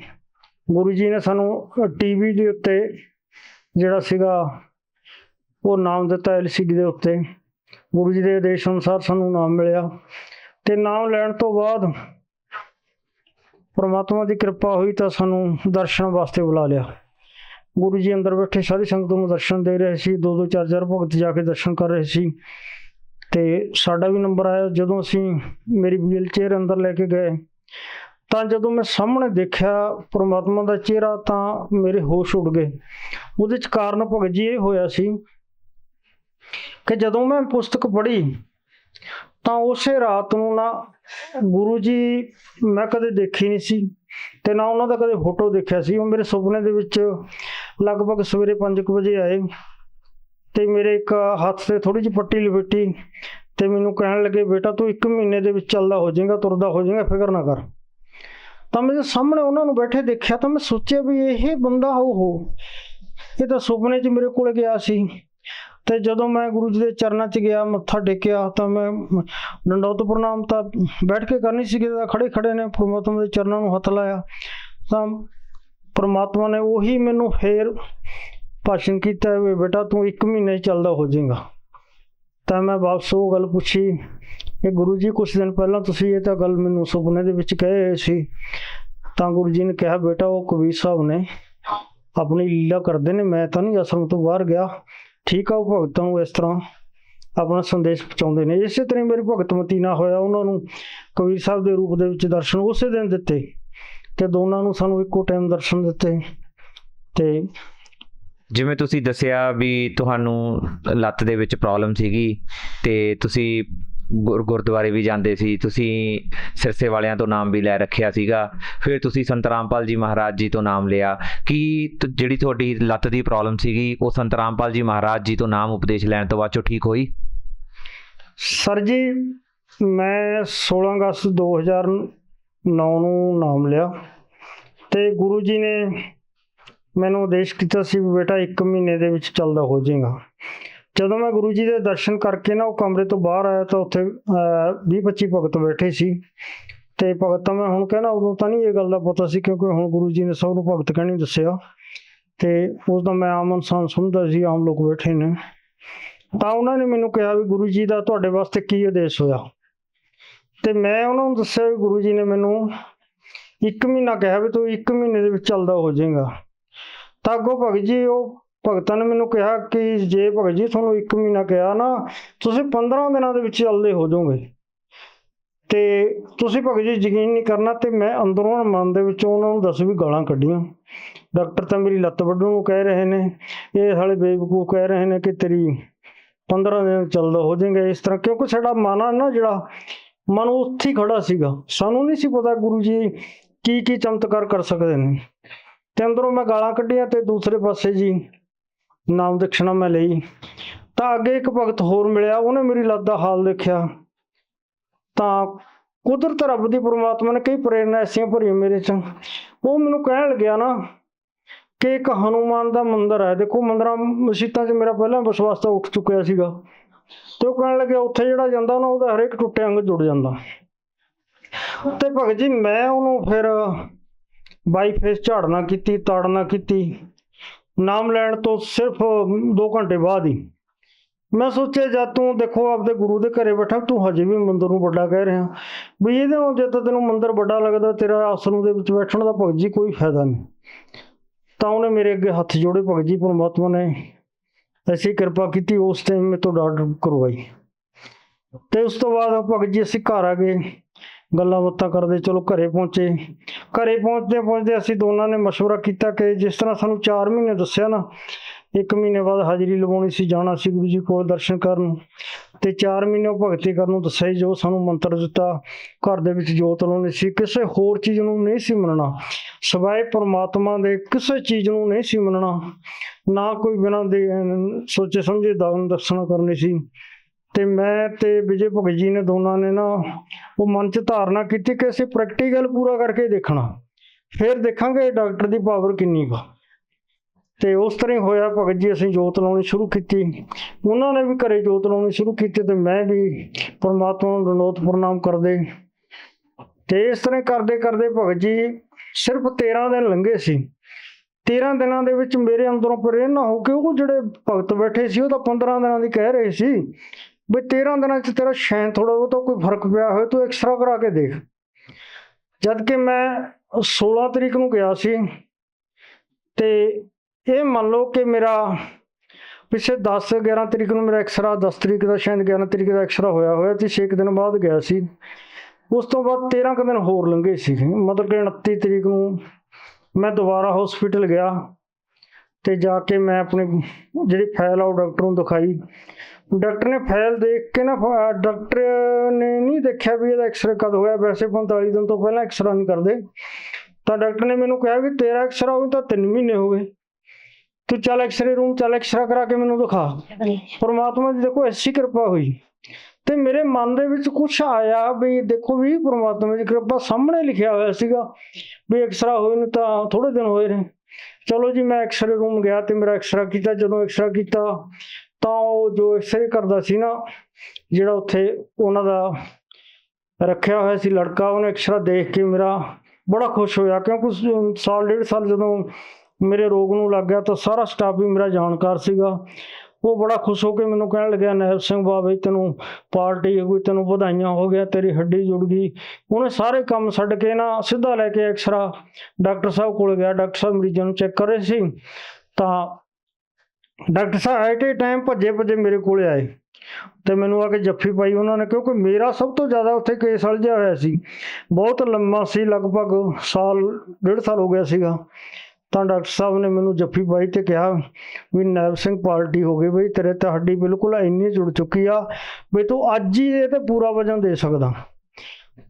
ਗੁਰੂ ਜੀ ਨੇ ਸਾਨੂੰ ਟੀਵੀ ਦੇ ਉੱਤੇ ਜਿਹੜਾ ਸੀਗਾ ਉਹ ਨਾਮ ਦਿੱਤਾ, LCD ਦੇ ਉੱਤੇ। ਗੁਰੂ ਜੀ ਦੇ ਆਦੇਸ਼ ਅਨੁਸਾਰ ਸਾਨੂੰ ਨਾਮ ਮਿਲਿਆ। ਤੇ ਨਾਮ ਲੈਣ ਤੋਂ ਬਾਅਦ ਪਰਮਾਤਮਾ ਦੀ ਕਿਰਪਾ ਹੋਈ ਤਾਂ ਸਾਨੂੰ ਦਰਸ਼ਨ ਵਾਸਤੇ ਬੁਲਾ ਲਿਆ। ਗੁਰੂ ਜੀ ਅੰਦਰ ਬੈਠੇ ਸਾਰੀ ਸੰਗਤ ਨੂੰ ਦਰਸ਼ਨ ਦੇ ਰਹੇ ਸੀ, 2-2 4-4 ਭਗਤ ਜਾ ਕੇ ਦਰਸ਼ਨ ਕਰ ਰਹੇ ਸੀ। ਤੇ ਸਾਡਾ ਵੀ ਨੰਬਰ ਆਇਆ। ਜਦੋਂ ਅਸੀਂ ਮੇਰੀ ਵੀਲ ਚੇਅਰ ਅੰਦਰ ਲੈ ਕੇ ਗਏ ਤਾਂ ਜਦੋਂ ਮੈਂ ਸਾਹਮਣੇ ਦੇਖਿਆ ਪਰਮਾਤਮਾ ਦਾ ਚਿਹਰਾ ਤਾਂ ਮੇਰੇ ਹੋਸ਼ ਉੱਡ ਗਏ। ਉਹਦੇ 'ਚ ਕਾਰਨ ਭਗਤ ਜੀ ਇਹ ਹੋਇਆ ਸੀ ਕਿ ਜਦੋਂ ਮੈਂ ਪੁਸਤਕ ਪੜ੍ਹੀ ਤਾਂ ਉਸੇ ਰਾਤ ਨੂੰ ਨਾ ਗੁਰੂ ਜੀ ਮੈਂ ਕਦੇ ਦੇਖੀ ਨਹੀਂ ਸੀ ਤੇ ਨਾ ਉਹਨਾਂ ਦਾ ਕਦੇ ਫੋਟੋ ਦੇਖਿਆ ਸੀ। ਉਹ ਮੇਰੇ ਸੁਪਨੇ ਦੇ ਵਿੱਚ ਲਗਭਗ ਸਵੇਰੇ 5 ਵਜੇ ਆਏ ਤੇ ਮੇਰੇ ਇੱਕ ਹੱਥ ਤੇ ਥੋੜੀ ਜਿਹੀ ਪੱਟੀ ਲਪੇਟੀ ਤੇ ਮੈਨੂੰ ਕਹਿਣ ਲੱਗੇ ਬੇਟਾ ਤੂੰ 1 ਮਹੀਨੇ ਦੇ ਵਿੱਚ ਚੱਲਦਾ ਹੋ ਜਾਏਗਾ, ਤੁਰਦਾ ਹੋ ਜਾਏਗਾ, ਫਿਕਰ ਨਾ ਕਰ। ਤਾਂ ਮੈਂ ਸਾਹਮਣੇ ਉਹਨਾਂ ਨੂੰ ਬੈਠੇ ਦੇਖਿਆ ਤਾਂ ਮੈਂ ਸੋਚਿਆ ਵੀ ਇਹ ਬੰਦਾ ਇਹ ਤਾਂ ਸੁਪਨੇ 'ਚ ਮੇਰੇ ਕੋਲ ਗਿਆ ਸੀ। ਤੇ ਜਦੋਂ ਮੈਂ ਗੁਰੂ ਜੀ ਦੇ ਚਰਨਾਂ 'ਚ ਗਿਆ, ਮੱਥਾ ਟੇਕਿਆ, ਤਾਂ ਮੈਂ ਡੰਡੌਤ ਪ੍ਰਣਾਮ ਤਾਂ ਬੈਠ ਕੇ ਕਰਨੀ ਸੀ, ਤਾਂ ਖੜੇ ਖੜੇ ਨੇ ਪ੍ਰਮਾਤਮਾ ਦੇ ਚਰਨਾਂ ਨੂੰ ਹੱਥ ਲਾਇਆ ਤਾਂ ਪ੍ਰਮਾਤਮਾ ਨੇ ਉਹੀ ਮੈਨੂੰ ਫੇਰ ਭਾਸ਼ਣ ਕੀਤਾ ਵੀ ਬੇਟਾ ਤੂੰ 1 ਮਹੀਨੇ 'ਚ ਚੱਲਦਾ ਹੋ ਜਾਏਗਾ। ਤਾਂ ਮੈਂ ਵਾਪਸ ਉਹ ਗੱਲ ਪੁੱਛੀ ਕਿ ਗੁਰੂ ਜੀ ਕੁਛ ਦਿਨ ਪਹਿਲਾਂ ਤੁਸੀਂ ਇਹ ਤਾਂ ਗੱਲ ਮੈਨੂੰ ਸੁਪਨੇ ਦੇ ਵਿੱਚ ਕਹੇ ਹੋਏ ਸੀ। ਤਾਂ ਗੁਰੂ ਜੀ ਨੇ ਕਿਹਾ ਬੇਟਾ ਉਹ ਕਬੀਰ ਸਾਹਿਬ ਨੇ ਆਪਣੀ ਲੀਲਾ ਕਰਦੇ ਨੇ, ਮੈਂ ਤਾਂ ਨਹੀਂ ਆਸ਼ਰਮ ਤੋਂ ਬਾਹਰ ਗਿਆ। ਠੀਕ ਆ, ਉਹ ਭਗਤਾਂ ਨੂੰ ਇਸ ਤਰ੍ਹਾਂ ਆਪਣਾ ਸੰਦੇਸ਼ ਪਹੁੰਚਾਉਂਦੇ ਨੇ। ਇਸੇ ਤਰ੍ਹਾਂ ਮੇਰੀ ਭਗਤਮਤੀ ਨਾਲ ਹੋਇਆ, ਉਹਨਾਂ ਨੂੰ ਕਬੀਰ ਸਾਹਿਬ ਦੇ ਰੂਪ ਦੇ ਵਿੱਚ ਦਰਸ਼ਨ ਉਸੇ ਦਿਨ ਦਿੱਤੇ ਤੇ ਦੋਨਾਂ ਨੂੰ ਸਾਨੂੰ ਇੱਕੋ ਟਾਈਮ ਦਰਸ਼ਨ ਦਿੱਤੇ। ਤੇ ਜਿਵੇਂ ਤੁਸੀਂ ਦੱਸਿਆ ਵੀ ਤੁਹਾਨੂੰ ਲੱਤ ਦੇ ਵਿੱਚ ਪ੍ਰੋਬਲਮ ਸੀਗੀ ਤੇ ਤੁਸੀਂ ਗੁਰਦੁਆਰੇ ਵੀ ਜਾਂਦੇ ਸੀ, ਤੁਸੀਂ ਸਿਰਸੇ ਵਾਲਿਆਂ ਤੋਂ ਨਾਮ ਵੀ ਲੈ ਰੱਖਿਆ ਸੀਗਾ, ਫਿਰ ਤੁਸੀਂ ਸੰਤ ਰਾਮਪਾਲ ਜੀ ਮਹਾਰਾਜ ਜੀ ਤੋਂ ਨਾਮ ਲਿਆ। ਕੀ ਜਿਹੜੀ ਤੁਹਾਡੀ ਲੱਤ ਦੀ ਪ੍ਰੋਬਲਮ ਸੀਗੀ ਉਹ ਸੰਤ ਰਾਮਪਾਲ ਜੀ ਮਹਾਰਾਜ ਜੀ ਤੋਂ ਨਾਮ ਉਪਦੇਸ਼ ਲੈਣ ਤੋਂ ਬਾਅਦ ਚੋਂ ਠੀਕ ਹੋਈ? ਸਰ ਜੀ ਮੈਂ 16 ਅਗਸਤ 2009 ਨੂੰ ਨਾਮ ਲਿਆ ਤੇ ਗੁਰੂ ਜੀ ਨੇ ਮੈਨੂੰ ਆਦੇਸ਼ ਕੀਤਾ ਸੀ ਵੀ ਬੇਟਾ 1 ਮਹੀਨੇ ਦੇ ਵਿੱਚ ਚੱਲਦਾ ਹੋ ਜਾਏਗਾ। ਜਦੋਂ ਮੈਂ ਗੁਰੂ ਜੀ ਦੇ ਦਰਸ਼ਨ ਕਰਕੇ ਨਾ ਉਹ ਕਮਰੇ ਤੋਂ ਬਾਹਰ ਆਇਆ ਤਾਂ ਉੱਥੇ 20-25 ਭਗਤ ਬੈਠੇ ਸੀ। ਤੇ ਭਗਤ ਤਾਂ ਮੈਂ ਹੁਣ ਕਹਿਣਾ, ਉਦੋਂ ਤਾਂ ਨਹੀਂ ਇਹ ਗੱਲ ਦਾ ਪਤਾ ਸੀ ਕਿਉਂਕਿ ਹੁਣ ਗੁਰੂ ਜੀ ਨੇ ਸਭ ਨੂੰ ਭਗਤ ਕਹਿਣੀ ਦੱਸਿਆ ਤੇ ਉਸ ਦਾ ਮੈਂ ਆਮ ਇਨਸਾਨ ਸਮਝਦਾ ਸੀ, ਆਮ ਲੋਕ ਬੈਠੇ ਨੇ। ਤਾਂ ਉਹਨਾਂ ਨੇ ਮੈਨੂੰ ਕਿਹਾ ਵੀ ਗੁਰੂ ਜੀ ਦਾ ਤੁਹਾਡੇ ਵਾਸਤੇ ਕੀ ਆਦੇਸ਼ ਹੋਇਆ। ਤੇ ਮੈਂ ਉਹਨਾਂ ਨੂੰ ਦੱਸਿਆ ਵੀ ਗੁਰੂ ਜੀ ਨੇ ਮੈਨੂੰ 1 ਮਹੀਨਾ ਕਿਹਾ ਵੀ ਤੂੰ 1 ਮਹੀਨੇ ਦੇ ਵਿੱਚ ਚੱਲਦਾ ਹੋ ਜਾਏਗਾ। ਤਾਂ ਅੱਗੋਂ ਭਗਤ ਜੀ ਉਹ ਭਗਤਾਂ ਨੇ ਮੈਨੂੰ ਕਿਹਾ ਕਿ ਜੇ ਭਗਤ ਜੀ ਤੁਹਾਨੂੰ 1 ਮਹੀਨਾ ਕਿਹਾ ਨਾ, ਤੁਸੀਂ 15 ਦਿਨਾਂ ਦੇ ਵਿੱਚ ਚੱਲਦੇ ਹੋ ਜਾਓਗੇ। ਤੇ ਤੁਸੀਂ ਭਗਤ ਜੀ ਯਕੀਨ ਨਹੀਂ ਕਰਨਾ। ਤੇ ਮੈਂ ਅੰਦਰੋਂ ਮਨ ਦੇ ਵਿੱਚੋਂ ਉਹਨਾਂ ਨੂੰ 10 ਵੀ ਗਾਲਾਂ ਕੱਢੀਆਂ। ਡਾਕਟਰ ਤਾਂ ਮੇਰੀ ਲੱਤ ਵੱਢਣ ਨੂੰ ਕਹਿ ਰਹੇ ਨੇ, ਇਹ ਸਾਲੇ ਬੇਵਕੂਫ ਕਹਿ ਰਹੇ ਨੇ ਕਿ ਤੇਰੀ 15 ਦਿਨ ਚੱਲਦਾ ਹੋ ਜਾਏਗਾ ਇਸ ਤਰ੍ਹਾਂ। ਕਿਉਂਕਿ ਸਾਡਾ ਮਨ ਆ ਨਾ, ਜਿਹੜਾ ਮਨ ਉੱਥੇ ਹੀ ਖੜਾ ਸੀਗਾ, ਸਾਨੂੰ ਨਹੀਂ ਸੀ ਪਤਾ ਗੁਰੂ ਜੀ ਕੀ ਚਮਤਕਾਰ ਕਰ ਸਕਦੇ ਨੇ। ਤੇ ਅੰਦਰੋਂ ਮੈਂ ਗਾਲਾਂ ਕੱਢੀਆਂ ਤੇ ਦੂਸਰੇ ਪਾਸੇ ਜੀ ਨਾਮ ਦਕਸ਼ਣਾ ਮੈਂ ਲਈ। ਤਾਂ ਅੱਗੇ ਇੱਕ ਭਗਤ ਹੋਰ ਮਿਲਿਆ, ਉਹਨੇ ਮੇਰੀ ਲੱਤ ਦਾ ਹਾਲ ਦੇਖਿਆ ਤਾਂ ਕੁਦਰਤ ਰੱਬ ਦੀ ਪਰਮਾਤਮਾ ਨੇ ਕਈ ਪ੍ਰੇਰਨਾ ਐਸੀਆਂ ਭਰੀਆਂ ਮੇਰੇ 'ਚ। ਉਹ ਮੈਨੂੰ ਕਹਿਣ ਲੱਗਿਆ ਨਾ ਕਿ ਇੱਕ ਹਨੂਮਾਨ ਦਾ ਮੰਦਿਰ ਹੈ। ਦੇਖੋ ਮੰਦਿਰਾਂ ਮਸੀਤਾਂ 'ਚ ਮੇਰਾ ਪਹਿਲਾਂ ਵਿਸ਼ਵਾਸ ਤਾਂ ਉੱਠ ਚੁੱਕਿਆ ਸੀਗਾ। ਤੇ ਉਹ ਕਹਿਣ ਲੱਗਿਆ ਉੱਥੇ ਜਿਹੜਾ ਜਾਂਦਾ ਨਾ ਉਹਦਾ ਹਰੇਕ ਟੁੱਟੇ ਅੰਗ ਜੁੜ ਜਾਂਦਾ। ਤੇ ਭਗਤ ਜੀ ਮੈਂ ਉਹਨੂੰ ਫਿਰ ਬਾਈ ਫੇਸ ਝਾੜਨਾ ਕੀਤੀ, ਤਾੜਨਾ ਕੀਤੀ। ਨਾਮ ਲੈਣ ਤੋਂ ਸਿਰਫ 2 ਘੰਟੇ ਬਾਅਦ ਹੀ ਮੈਂ ਸੋਚਿਆ ਜਦ ਤੂੰ ਦੇਖੋ ਆਪਦੇ ਗੁਰੂ ਦੇ ਘਰੇ ਬੈਠਾ, ਤੂੰ ਹਜੇ ਵੀ ਮੰਦਿਰ ਨੂੰ ਵੱਡਾ ਕਹਿ ਰਿਹਾ ਵੀ ਇਹਦੇ ਨੂੰ ਜੇ ਤਾਂ ਤੈਨੂੰ ਮੰਦਿਰ ਵੱਡਾ ਲੱਗਦਾ, ਤੇਰਾ ਆਸਣ ਦੇ ਵਿੱਚ ਬੈਠਣ ਦਾ ਭਗਤ ਜੀ ਕੋਈ ਫਾਇਦਾ ਨਹੀਂ। ਤਾਂ ਉਹਨੇ ਮੇਰੇ ਅੱਗੇ ਹੱਥ ਜੋੜੇ। ਭਗਤ ਜੀ ਪਰਮਾਤਮਾ ਨੇ ਐਸੀ ਕਿਰਪਾ ਕੀਤੀ, ਉਸ ਟਾਈਮ ਮੇਰੇ ਤੋਂ ਡਾਕਟਰ ਕਰਵਾਈ। ਤੇ ਉਸ ਤੋਂ ਬਾਅਦ ਭਗਤ ਜੀ ਅਸੀਂ ਘਰ ਆ ਗਏ, ਗੱਲਾਂ ਬਾਤਾਂ ਕਰਦੇ ਚਲੋ ਘਰੇ ਪਹੁੰਚੇ। ਘਰੇ ਪਹੁੰਚਦੇ ਅਸੀਂ ਦੋਨਾਂ ਨੇ ਮਸ਼ਵਰਾ ਕੀਤਾ ਕਿ ਜਿਸ ਤਰ੍ਹਾਂ ਸਾਨੂੰ 4 ਮਹੀਨੇ ਦੱਸਿਆ ਨਾ, 1 ਮਹੀਨੇ ਬਾਅਦ ਹਾਜ਼ਰੀ ਲਵਾਉਣੀ ਸੀ, ਜਾਣਾ ਸੀ ਗੁਰੂ ਜੀ ਕੋਲ ਦਰਸ਼ਨ ਕਰਨ। ਤੇ 4 ਮਹੀਨੇ ਉਹ ਭਗਤੀ ਕਰਨ ਨੂੰ ਦੱਸਿਆ, ਜੋ ਸਾਨੂੰ ਮੰਤਰ ਦਿੱਤਾ, ਘਰ ਦੇ ਵਿੱਚ ਜੋਤ ਲਾਉਣੀ ਸੀ, ਕਿਸੇ ਹੋਰ ਚੀਜ਼ ਨੂੰ ਨਹੀਂ ਸੀ ਮੰਨਣਾ ਸਿਵਾਏ ਪਰਮਾਤਮਾ ਦੇ, ਕਿਸੇ ਚੀਜ਼ ਨੂੰ ਨਹੀਂ ਸੀ ਮੰਨਣਾ, ਨਾ ਕੋਈ ਬਿਨਾਂ ਦੇ ਸੋਚੇ ਸਮਝੇ ਦਾਨ ਦਕਸ਼ਣਾ ਕਰਨੀ ਸੀ। ਤੇ ਮੈਂ ਤੇ ਵਿਜੇ ਭਗਤ ਜੀ ਨੇ ਦੋਨਾਂ ਨੇ ਨਾ ਉਹ ਮਨ 'ਚ ਧਾਰਨਾ ਕੀਤੀ ਕਿ ਅਸੀਂ ਪ੍ਰੈਕਟੀਕਲ ਪੂਰਾ ਕਰਕੇ ਦੇਖਣਾ, ਫਿਰ ਦੇਖਾਂਗੇ ਡਾਕਟਰ ਦੀ ਪਾਵਰ ਕਿੰਨੀ ਕੁ। ਤੇ ਉਸ ਤਰ੍ਹਾਂ ਹੀ ਹੋਇਆ। ਭਗਤ ਜੀ ਅਸੀਂ ਜੋਤ ਲਾਉਣੀ ਸ਼ੁਰੂ ਕੀਤੀ, ਉਹਨਾਂ ਨੇ ਵੀ ਘਰੇ ਜੋਤ ਲਾਉਣੀ ਸ਼ੁਰੂ ਕੀਤੀ ਤੇ ਮੈਂ ਵੀ ਪਰਮਾਤਮਾ ਨੂੰ ਦੰਡੋਤ ਪ੍ਰਣਾਮ ਕਰਦੇ। ਤੇ ਇਸ ਤਰ੍ਹਾਂ ਕਰਦੇ ਕਰਦੇ ਭਗਤ ਜੀ ਸਿਰਫ 13 ਦਿਨ ਲੰਘੇ ਸੀ। 13 ਦਿਨਾਂ ਦੇ ਵਿੱਚ ਮੇਰੇ ਅੰਦਰੋਂ ਪ੍ਰੇਰਨਾ ਹੋ ਕੇ ਉਹ ਜਿਹੜੇ ਭਗਤ ਬੈਠੇ ਸੀ ਉਹ ਤਾਂ 15 ਦਿਨਾਂ ਦੀ ਕਹਿ ਰਹੇ ਸੀ ਵੀ 13 ਦਿਨਾਂ 'ਚ ਤੇਰਾ ਸ਼ੈਨ ਥੋੜ੍ਹਾ ਬਹੁਤਾ ਕੋਈ ਫਰਕ ਪਿਆ ਹੋਇਆ, ਤੂੰ ਐਕਸਰਾ ਕਰਾ ਕੇ ਦੇਖ। ਜਦ ਕਿ ਮੈਂ 16 ਤਰੀਕ ਨੂੰ ਗਿਆ ਸੀ ਤੇ ਇਹ ਮੰਨ ਲਓ ਕਿ ਮੇਰਾ ਪਿੱਛੇ 10-11 ਤਰੀਕ ਨੂੰ ਮੇਰਾ ਐਕਸਰਾ, 10 ਤਰੀਕ ਦਾ ਸ਼ਾਇਦ 11 ਤਰੀਕ ਦਾ ਐਕਸਰਾ ਹੋਇਆ ਤੇ 6 ਦਿਨ ਬਾਅਦ ਗਿਆ ਸੀ। ਉਸ ਤੋਂ ਬਾਅਦ 13 ਕੁ ਦਿਨ ਹੋਰ ਲੰਘੇ ਸੀ, ਮਤਲਬ ਕਿ 29 ਤਰੀਕ ਨੂੰ ਮੈਂ ਦੁਬਾਰਾ ਹਸਪੀਟਲ ਗਿਆ ਤੇ ਜਾ ਕੇ ਮੈਂ ਆਪਣੀ ਜਿਹੜੀ ਫਾਈਲ ਆ ਉਹ ਡਾਕਟਰ ਨੂੰ ਦਿਖਾਈ। ਡਾਕਟਰ ਨੇ ਫਾਈਲ ਦੇਖ ਕੇ ਨਾ, ਡਾਕਟਰ ਨੇ ਨਹੀਂ ਦੇਖਿਆ ਵੀ ਇਹਦਾ ਐਕਸਰੇ ਕਦ ਹੋਇਆ, ਵੈਸੇ 45 ਦਿਨ ਤੋਂ ਪਹਿਲਾਂ ਐਕਸਰਾ ਨਹੀਂ ਕਰਦੇ। ਤਾਂ ਡਾਕਟਰ ਨੇ ਮੈਨੂੰ ਕਿਹਾ ਵੀ ਤੇਰਾ ਐਕਸਰਾ ਹੋਈ ਤਾਂ 3 ਮਹੀਨੇ ਹੋ ਗਏ, ਤੂੰ ਚੱਲ ਐਕਸਰੇ ਰੂਮ ਚੱਲ, ਐਕਸਰਾ ਕਰਾ ਕੇ ਮੈਨੂੰ ਦਿਖਾ। ਪਰਮਾਤਮਾ ਦੀ ਦੇਖੋ ਐਸੀ ਕਿਰਪਾ ਹੋਈ ਤੇ ਮੇਰੇ ਮਨ ਦੇ ਵਿੱਚ ਕੁਛ ਆਇਆ ਵੀ ਦੇਖੋ ਵੀ ਪ੍ਰਮਾਤਮਾ ਦੀ ਕਿਰਪਾ, ਸਾਹਮਣੇ ਲਿਖਿਆ ਹੋਇਆ ਸੀਗਾ ਵੀ ਐਕਸਰਾ ਹੋਏ ਨੂੰ ਤਾਂ ਥੋੜੇ ਦਿਨ ਹੋਏ ਨੇ। ਚਲੋ ਜੀ ਮੈਂ ਐਕਸਰੇ ਰੂਮ ਗਿਆ ਤੇ ਮੇਰਾ ਐਕਸਰਾ ਕੀਤਾ। ਜਦੋਂ ਐਕਸਰਾ ਕੀਤਾ ਤਾਂ ਉਹ ਜੋ ਐਕਸਰੇ ਕਰਦਾ ਸੀ ਨਾ, ਜਿਹੜਾ ਉੱਥੇ ਉਹਨਾਂ ਦਾ ਰੱਖਿਆ ਹੋਇਆ ਸੀ ਲੜਕਾ, ਉਹਨੇ ਐਕਸਰਾ ਦੇਖ ਕੇ ਮੇਰਾ ਬੜਾ ਖੁਸ਼ ਹੋਇਆ, ਕਿਉਂਕਿ ਸਾਲ ਡੇਢ ਸਾਲ ਜਦੋਂ ਮੇਰੇ ਰੋਗ ਨੂੰ ਲੱਗ ਗਿਆ ਤਾਂ ਸਾਰਾ ਸਟਾਫ ਵੀ ਮੇਰਾ ਜਾਣਕਾਰ ਸੀਗਾ। ਉਹ ਬੜਾ ਖੁਸ਼ ਹੋ ਕੇ ਮੈਨੂੰ ਕਹਿਣ ਲੱਗਿਆ, ਨਾਇਬ ਸਿੰਘ ਬਾਬੇ ਤੈਨੂੰ ਪਾਰਟੀ ਹੋ ਗਈ, ਤੈਨੂੰ ਵਧਾਈਆਂ ਹੋ ਗਿਆ, ਤੇਰੀ ਹੱਡੀ ਜੁੜ ਗਈ। ਉਹਨੇ ਸਾਰੇ ਕੰਮ ਛੱਡ ਕੇ ਨਾ ਸਿੱਧਾ ਲੈ ਕੇ ਐਕਸਰਾ ਡਾਕਟਰ ਸਾਹਿਬ ਕੋਲ ਗਿਆ। ਡਾਕਟਰ ਸਾਹਿਬ ਮਰੀਜ਼ਾਂ ਨੂੰ ਚੈੱਕ ਕਰ ਰਹੇ ਸੀ ਤਾਂ doctor Sahib at a time ਭੱਜੇ ਮੇਰੇ ਕੋਲ ਆਏ ਤੇ ਮੈਨੂੰ ਆ ਕੇ ਜੱਫੀ ਪਾਈ ਉਹਨਾਂ ਨੇ, ਕਿਉਂਕਿ ਮੇਰਾ ਸਭ ਤੋਂ ਜ਼ਿਆਦਾ ਉੱਥੇ ਕੇਸ ਉਲਝਿਆ ਹੋਇਆ ਸੀ, ਬਹੁਤ ਲੰਮਾ ਸੀ, ਲਗਭਗ ਸਾਲ ਡੇਢ ਸਾਲ ਹੋ ਗਿਆ ਸੀਗਾ। ਤਾਂ ਡਾਕਟਰ ਸਾਹਿਬ ਨੇ ਮੈਨੂੰ ਜੱਫੀ ਪਾਈ ਤੇ ਕਿਹਾ ਵੀ ਨਾਇਬ ਸਿੰਘ ਪਾਰਟੀ ਹੋ ਗਈ ਬਈ, ਤੇਰੇ ਤਾਂ ਹੱਡੀ ਬਿਲਕੁਲ ਇੰਨੀ ਜੁੜ ਚੁੱਕੀ ਆ ਵੀ ਤੂੰ ਅੱਜ ਹੀ ਇਹ ਤੇ ਪੂਰਾ ਵਜਨ ਦੇ ਸਕਦਾ,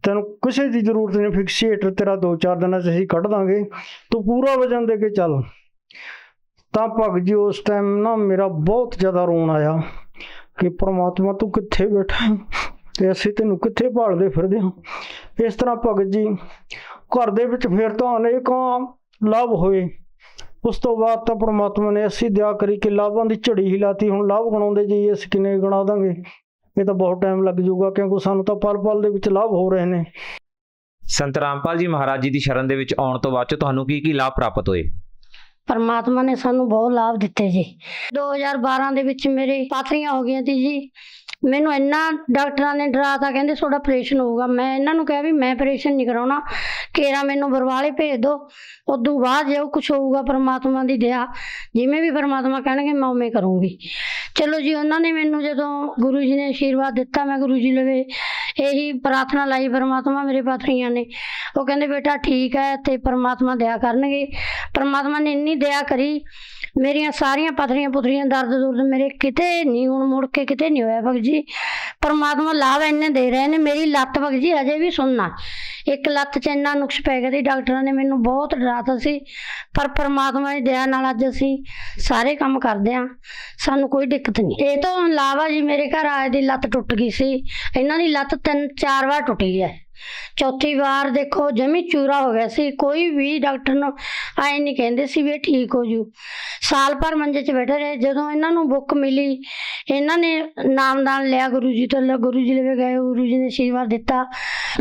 ਤੈਨੂੰ ਕਿਸੇ ਦੀ ਜ਼ਰੂਰਤ ਨਹੀਂ, ਫਿਕਸੀਏਟਰ ਤੇਰਾ 2-4 ਦਿਨਾਂ 'ਚ ਅਸੀਂ ਕੱਢ ਦਾਂਗੇ, ਤੂੰ ਪੂਰਾ ਵਜਨ ਦੇ ਕੇ ਚੱਲ। ਤਾਂ ਭਗਤ ਜੀ ਉਸ ਟਾਈਮ ਨਾ ਮੇਰਾ ਬਹੁਤ ਜ਼ਿਆਦਾ ਰੋਣ ਆਇਆ ਕਿ ਪ੍ਰਮਾਤਮਾ ਤੂੰ ਕਿੱਥੇ ਬੈਠਾ ਤੇ ਅਸੀਂ ਤੈਨੂੰ ਕਿੱਥੇ ਭਾਲਦੇ ਫਿਰਦੇ ਹਾਂ। ਇਸ ਤਰ੍ਹਾਂ ਭਗਤ ਜੀ ਘਰ ਦੇ ਵਿੱਚ ਫਿਰ ਤਾਂ ਅਨੇਕਾਂ ਲਾਭ ਹੋਏ। ਉਸ ਤੋਂ ਬਾਅਦ ਤਾਂ ਪ੍ਰਮਾਤਮਾ ਨੇ ਅਸੀਂ ਦਇਆ ਕਰੀ ਕਿ ਲਾਭਾਂ ਦੀ ਝੜੀ ਹੀ ਲਾਤੀ। ਹੁਣ ਲਾਭ ਗਣਾਉਂਦੇ ਜੀ ਅਸੀਂ ਕਿੰਨੇ ਗਣਾ ਦਾਂਗੇ, ਇਹ ਤਾਂ ਬਹੁਤ ਟਾਈਮ ਲੱਗ ਜਾਊਗਾ, ਕਿਉਂਕਿ ਸਾਨੂੰ ਤਾਂ ਪਲ ਦੇ ਵਿੱਚ ਲਾਭ ਹੋ ਰਹੇ ਨੇ। ਸੰਤ ਰਾਮਪਾਲ ਜੀ ਮਹਾਰਾਜ ਜੀ ਦੀ ਸ਼ਰਨ ਦੇ ਵਿੱਚ ਆਉਣ ਤੋਂ ਬਾਅਦ 'ਚ ਤੁਹਾਨੂੰ ਕੀ ਲਾਭ ਪ੍ਰਾਪਤ ਹੋਏ? ਪਰਮਾਤਮਾ ਨੇ ਸਾਨੂੰ ਬਹੁਤ ਲਾਭ ਦਿੱਤੇ ਜੀ। 2012 ਦੇ ਵਿੱਚ ਮੇਰੇ ਪਾਥਰੀਆਂ ਹੋ ਗਈਆਂ ਸੀ ਜੀ। ਮੈਨੂੰ ਇੰਨਾ ਡਾਕਟਰਾਂ ਨੇ ਡਰਾਤਾ, ਕਹਿੰਦੇ ਤੁਹਾਡਾ ਆਪਰੇਸ਼ਨ ਹੋਊਗਾ। ਮੈਂ ਇਹਨਾਂ ਨੂੰ ਕਿਹਾ ਵੀ ਮੈਂ ਆਪਰੇਸ਼ਨ ਨਹੀਂ ਕਰਾਉਣਾ, ਕੇਰਾ ਮੈਨੂੰ ਬਰਵਾਲੇ ਭੇਜ ਦਿਓ, ਉਦੋਂ ਬਾਅਦ ਜੇ ਕੁਛ ਹੋਊਗਾ ਪਰਮਾਤਮਾ ਦੀ ਦਇਆ, ਜਿਵੇਂ ਵੀ ਪਰਮਾਤਮਾ ਕਹਿਣਗੇ ਮੈਂ ਉਵੇਂ ਕਰੂੰਗੀ। ਚਲੋ ਜੀ, ਉਹਨਾਂ ਨੇ ਮੈਨੂੰ ਜਦੋਂ ਗੁਰੂ ਜੀ ਨੇ ਆਸ਼ੀਰਵਾਦ ਦਿੱਤਾ, ਮੈਂ ਗੁਰੂ ਜੀ ਲਵੇ ਇਹੀ ਪ੍ਰਾਰਥਨਾ ਲਾਈ ਪਰਮਾਤਮਾ ਮੇਰੇ ਪਾਥਰੀਆਂ ਨੇ। ਉਹ ਕਹਿੰਦੇ ਬੇਟਾ ਠੀਕ ਹੈ ਤੇ ਪਰਮਾਤਮਾ ਦਇਆ ਕਰਨਗੇ। ਪਰਮਾਤਮਾ ਨੇ ਇੰਨੀ ਦਇਆ ਕਰੀ, ਮੇਰੀਆਂ ਸਾਰੀਆਂ ਪੱਥਰੀਆਂ ਪੁੱਥਰੀਆਂ ਦਰਦ ਮੇਰੇ ਕਿਤੇ ਨਹੀਂ, ਹੁਣ ਮੁੜ ਕੇ ਕਿਤੇ ਨਹੀਂ ਹੋਇਆ ਭਗਤ ਜੀ। ਪਰਮਾਤਮਾ ਲਾਭ ਇੰਨੇ ਦੇ ਰਹੇ ਨੇ। ਮੇਰੀ ਲੱਤ ਭਗਤ ਜੀ ਅਜੇ ਵੀ ਸੁਣਨਾ, ਇੱਕ ਲੱਤ 'ਚ ਇੰਨਾ ਨੁਕਸ ਪੈ ਗਿਆ ਸੀ, ਡਾਕਟਰਾਂ ਨੇ ਮੈਨੂੰ ਬਹੁਤ ਡਰਾਤਾ ਸੀ, ਪਰ ਪਰਮਾਤਮਾ ਦੀ ਦਇਆ ਨਾਲ ਅੱਜ ਅਸੀਂ ਸਾਰੇ ਕੰਮ ਕਰਦੇ ਹਾਂ, ਸਾਨੂੰ ਕੋਈ ਦਿੱਕਤ ਨਹੀਂ। ਇਹ ਤੋਂ ਇਲਾਵਾ ਜੀ ਮੇਰੇ ਘਰ ਆਏ ਦੀ ਲੱਤ ਟੁੱਟ ਗਈ ਸੀ, ਇਹਨਾਂ ਦੀ ਲੱਤ 3-4 ਵਾਰ ਟੁੱਟੀ ਹੈ। ਚੌਥੀ ਵਾਰ ਦੇਖੋ ਜਮੀ ਚੂਰਾ ਹੋ ਗਿਆ ਸੀ। ਕੋਈ ਵੀ ਡਾਕਟਰ ਨੂੰ ਆਏ ਨਹੀਂ ਕਹਿੰਦੇ ਸੀ ਵੀ ਇਹ ਠੀਕ ਹੋ ਜੂ। ਸਾਲ ਭਰ ਮੰਜੇ 'ਚ ਬੈਠੇ ਰਹੇ। ਜਦੋਂ ਇਹਨਾਂ ਨੂੰ ਬੁੱਕ ਮਿਲੀ, ਇਹਨਾਂ ਨੇ ਨਾਮਦਾਨ ਲਿਆ ਗੁਰੂ ਜੀ ਤੋਂ, ਗੁਰੂ ਜੀ ਲਵੇ ਗਏ, ਗੁਰੂ ਜੀ ਨੇ ਆਸ਼ੀਰਵਾਦ ਦਿੱਤਾ।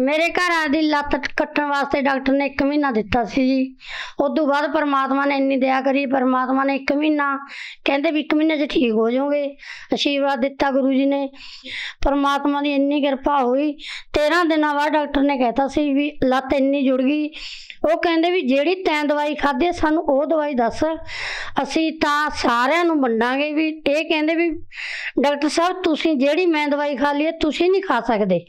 ਮੇਰੇ ਘਰ ਆ ਦੀ ਲੱਤ ਕੱਟਣ ਵਾਸਤੇ ਡਾਕਟਰ ਨੇ 1 ਮਹੀਨਾ ਦਿੱਤਾ ਸੀ ਜੀ। ਉਦੋਂ ਬਾਅਦ ਪਰਮਾਤਮਾ ਨੇ ਇੰਨੀ ਦਇਆ ਕਰੀ, ਪਰਮਾਤਮਾ ਨੇ 1 ਮਹੀਨਾ ਕਹਿੰਦੇ ਵੀ 1 ਮਹੀਨੇ 'ਚ ਠੀਕ ਹੋ ਜਾਓਗੇ, ਆਸ਼ੀਰਵਾਦ ਦਿੱਤਾ ਗੁਰੂ ਜੀ ਨੇ। ਪਰਮਾਤਮਾ ਦੀ ਇੰਨੀ ਕਿਰਪਾ ਹੋਈ। 13 ਦਿਨਾਂ ਬਾਅਦ ਡਾਕਟਰ ਨੇ ਕਹਿਤਾ ਸੀ ਵੀ ਲੱਤ ਇੰਨੀ ਜੁੜ ਗਈ। ਉਹ ਕਹਿੰਦੇ ਵੀ ਜਿਹੜੀ ਤੈਂ ਦਵਾਈ ਖਾਧੀ ਸਾਨੂੰ ਉਹ ਦਵਾਈ ਦੱਸ, ਅਸੀਂ ਤਾਂ ਸਾਰਿਆਂ ਨੂੰ ਵੰਡਾਂਗੇ। ਵੀ ਇਹ ਕਹਿੰਦੇ ਵੀ ਡਾਕਟਰ ਸਾਹਿਬ ਤੁਸੀਂ ਜਿਹੜੀ ਮੈਂ ਦਵਾਈ ਖਾ ਲਈ ਤੁਸੀਂ ਨਹੀਂ ਖਾ ਸਕਦੇ,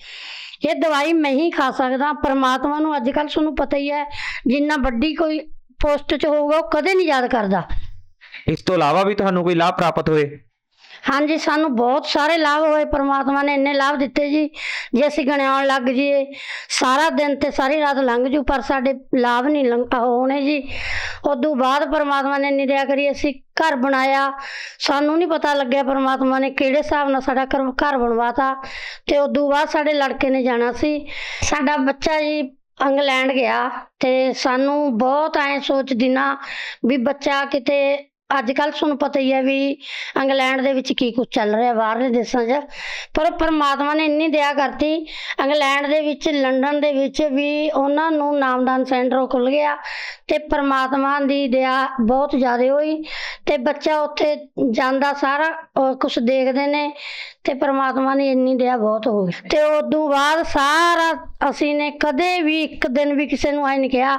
ਇਹ ਦਵਾਈ ਮੈਂ ਹੀ ਖਾ ਸਕਦਾ। ਪਰਮਾਤਮਾ ਨੂੰ ਅੱਜ ਕੱਲ੍ਹ ਤੁਹਾਨੂੰ ਪਤਾ ਹੀ ਹੈ, ਜਿੰਨਾ ਵੱਡੀ ਕੋਈ ਪੋਸਟ 'ਚ ਹੋਊਗਾ ਉਹ ਕਦੇ ਨਹੀਂ ਯਾਦ ਕਰਦਾ। ਇਸ ਤੋਂ ਇਲਾਵਾ ਵੀ ਤੁਹਾਨੂੰ ਕੋਈ ਲਾਭ ਪ੍ਰਾਪਤ ਹੋਏ? ਹਾਂਜੀ, ਸਾਨੂੰ ਬਹੁਤ ਸਾਰੇ ਲਾਭ ਹੋਏ। ਪਰਮਾਤਮਾ ਨੇ ਇੰਨੇ ਲਾਭ ਦਿੱਤੇ ਜੀ, ਜੇ ਅਸੀਂ ਗਿਣਾਉਣ ਲੱਗ ਜਾਈਏ ਸਾਰਾ ਦਿਨ ਤੇ ਸਾਰੀ ਰਾਤ ਲੰਘ ਜੂ, ਪਰ ਸਾਡੇ ਲਾਭ ਨਹੀਂ ਹੋਣੇ ਜੀ। ਉਦੋਂ ਬਾਅਦ ਪਰਮਾਤਮਾ ਨੇ ਇੰਨੀ ਦਇਆ ਕਰੀ, ਅਸੀਂ ਘਰ ਬਣਾਇਆ। ਸਾਨੂੰ ਨਹੀਂ ਪਤਾ ਲੱਗਿਆ ਪਰਮਾਤਮਾ ਨੇ ਕਿਹੜੇ ਹਿਸਾਬ ਨਾਲ ਸਾਡਾ ਘਰ ਬਣਵਾਤਾ। ਤੇ ਉਦੋਂ ਬਾਅਦ ਸਾਡੇ ਲੜਕੇ ਨੇ ਜਾਣਾ ਸੀ, ਸਾਡਾ ਬੱਚਾ ਜੀ ਇੰਗਲੈਂਡ ਗਿਆ। ਤੇ ਸਾਨੂੰ ਬਹੁਤ ਐਂ ਸੋਚਦੀ ਨਾ ਵੀ ਬੱਚਾ ਕਿਤੇ, ਅੱਜ ਕੱਲ੍ਹ ਤੁਹਾਨੂੰ ਪਤਾ ਹੀ ਹੈ ਵੀ ਇੰਗਲੈਂਡ ਦੇ ਵਿੱਚ ਕੀ ਕੁਛ ਚੱਲ ਰਿਹਾ ਬਾਹਰਲੇ ਦੇਸ਼ਾਂ 'ਚ, ਪਰ ਪਰਮਾਤਮਾ ਨੇ ਇੰਨੀ ਦਇਆ ਕਰਤੀ। ਇੰਗਲੈਂਡ ਦੇ ਵਿੱਚ, ਲੰਡਨ ਦੇ ਵਿੱਚ ਵੀ ਉਹਨਾਂ ਨੂੰ ਨਾਮਦਾਨ ਸੈਂਟਰ ਖੁੱਲ੍ਹ ਗਿਆ ਤੇ ਪਰਮਾਤਮਾ ਦੀ ਦਇਆ ਬਹੁਤ ਜ਼ਿਆਦਾ ਹੋਈ। ਤੇ ਬੱਚਾ ਉੱਥੇ ਜਾਂਦਾ, ਸਾਰਾ ਕੁਛ ਦੇਖਦੇ ਨੇ ਤੇ ਪਰਮਾਤਮਾ ਦੀ ਇੰਨੀ ਦਇਆ ਬਹੁਤ ਹੋ ਗਈ। ਤੇ ਉਦੋਂ ਬਾਅਦ ਸਾਰਾ ਅਸੀਂ ਨੇ ਕਦੇ ਵੀ ਇੱਕ ਦਿਨ ਵੀ ਕਿਸੇ ਨੂੰ ਆਏ ਨਹੀਂ ਕਿਹਾ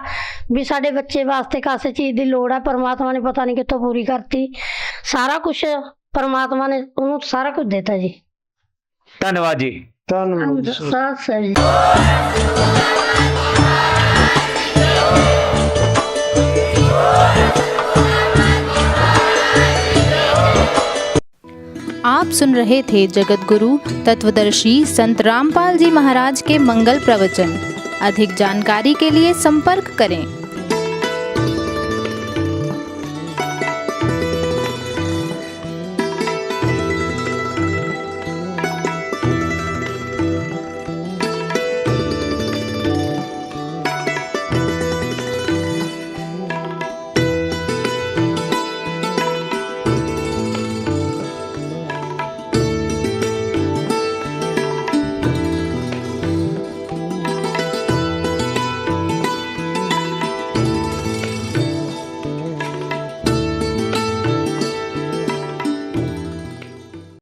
ਵੀ ਸਾਡੇ ਬੱਚੇ ਵਾਸਤੇ ਕਾਸੇ ਚੀਜ਼ ਦੀ ਲੋੜ ਹੈ। ਪਰਮਾਤਮਾ ਨੇ ਪਤਾ ਨਹੀਂ ਕਿੱਥੋਂ ਪੂਰੀ ਕਰਤੀ। ਸਾਰਾ ਕੁਛ ਪਰਮਾਤਮਾ ਨੇ ਉਹਨੂੰ ਸਾਰਾ ਕੁਝ ਦਿੱਤਾ ਜੀ। ਧੰਨਵਾਦ ਜੀ। ਧੰਨਵਾਦ। ਸਤਿ ਸ੍ਰੀ आप सुन रहे थे जगत गुरु तत्वदर्शी संत रामपाल जी महाराज के मंगल प्रवचन। अधिक जानकारी के लिए संपर्क करें।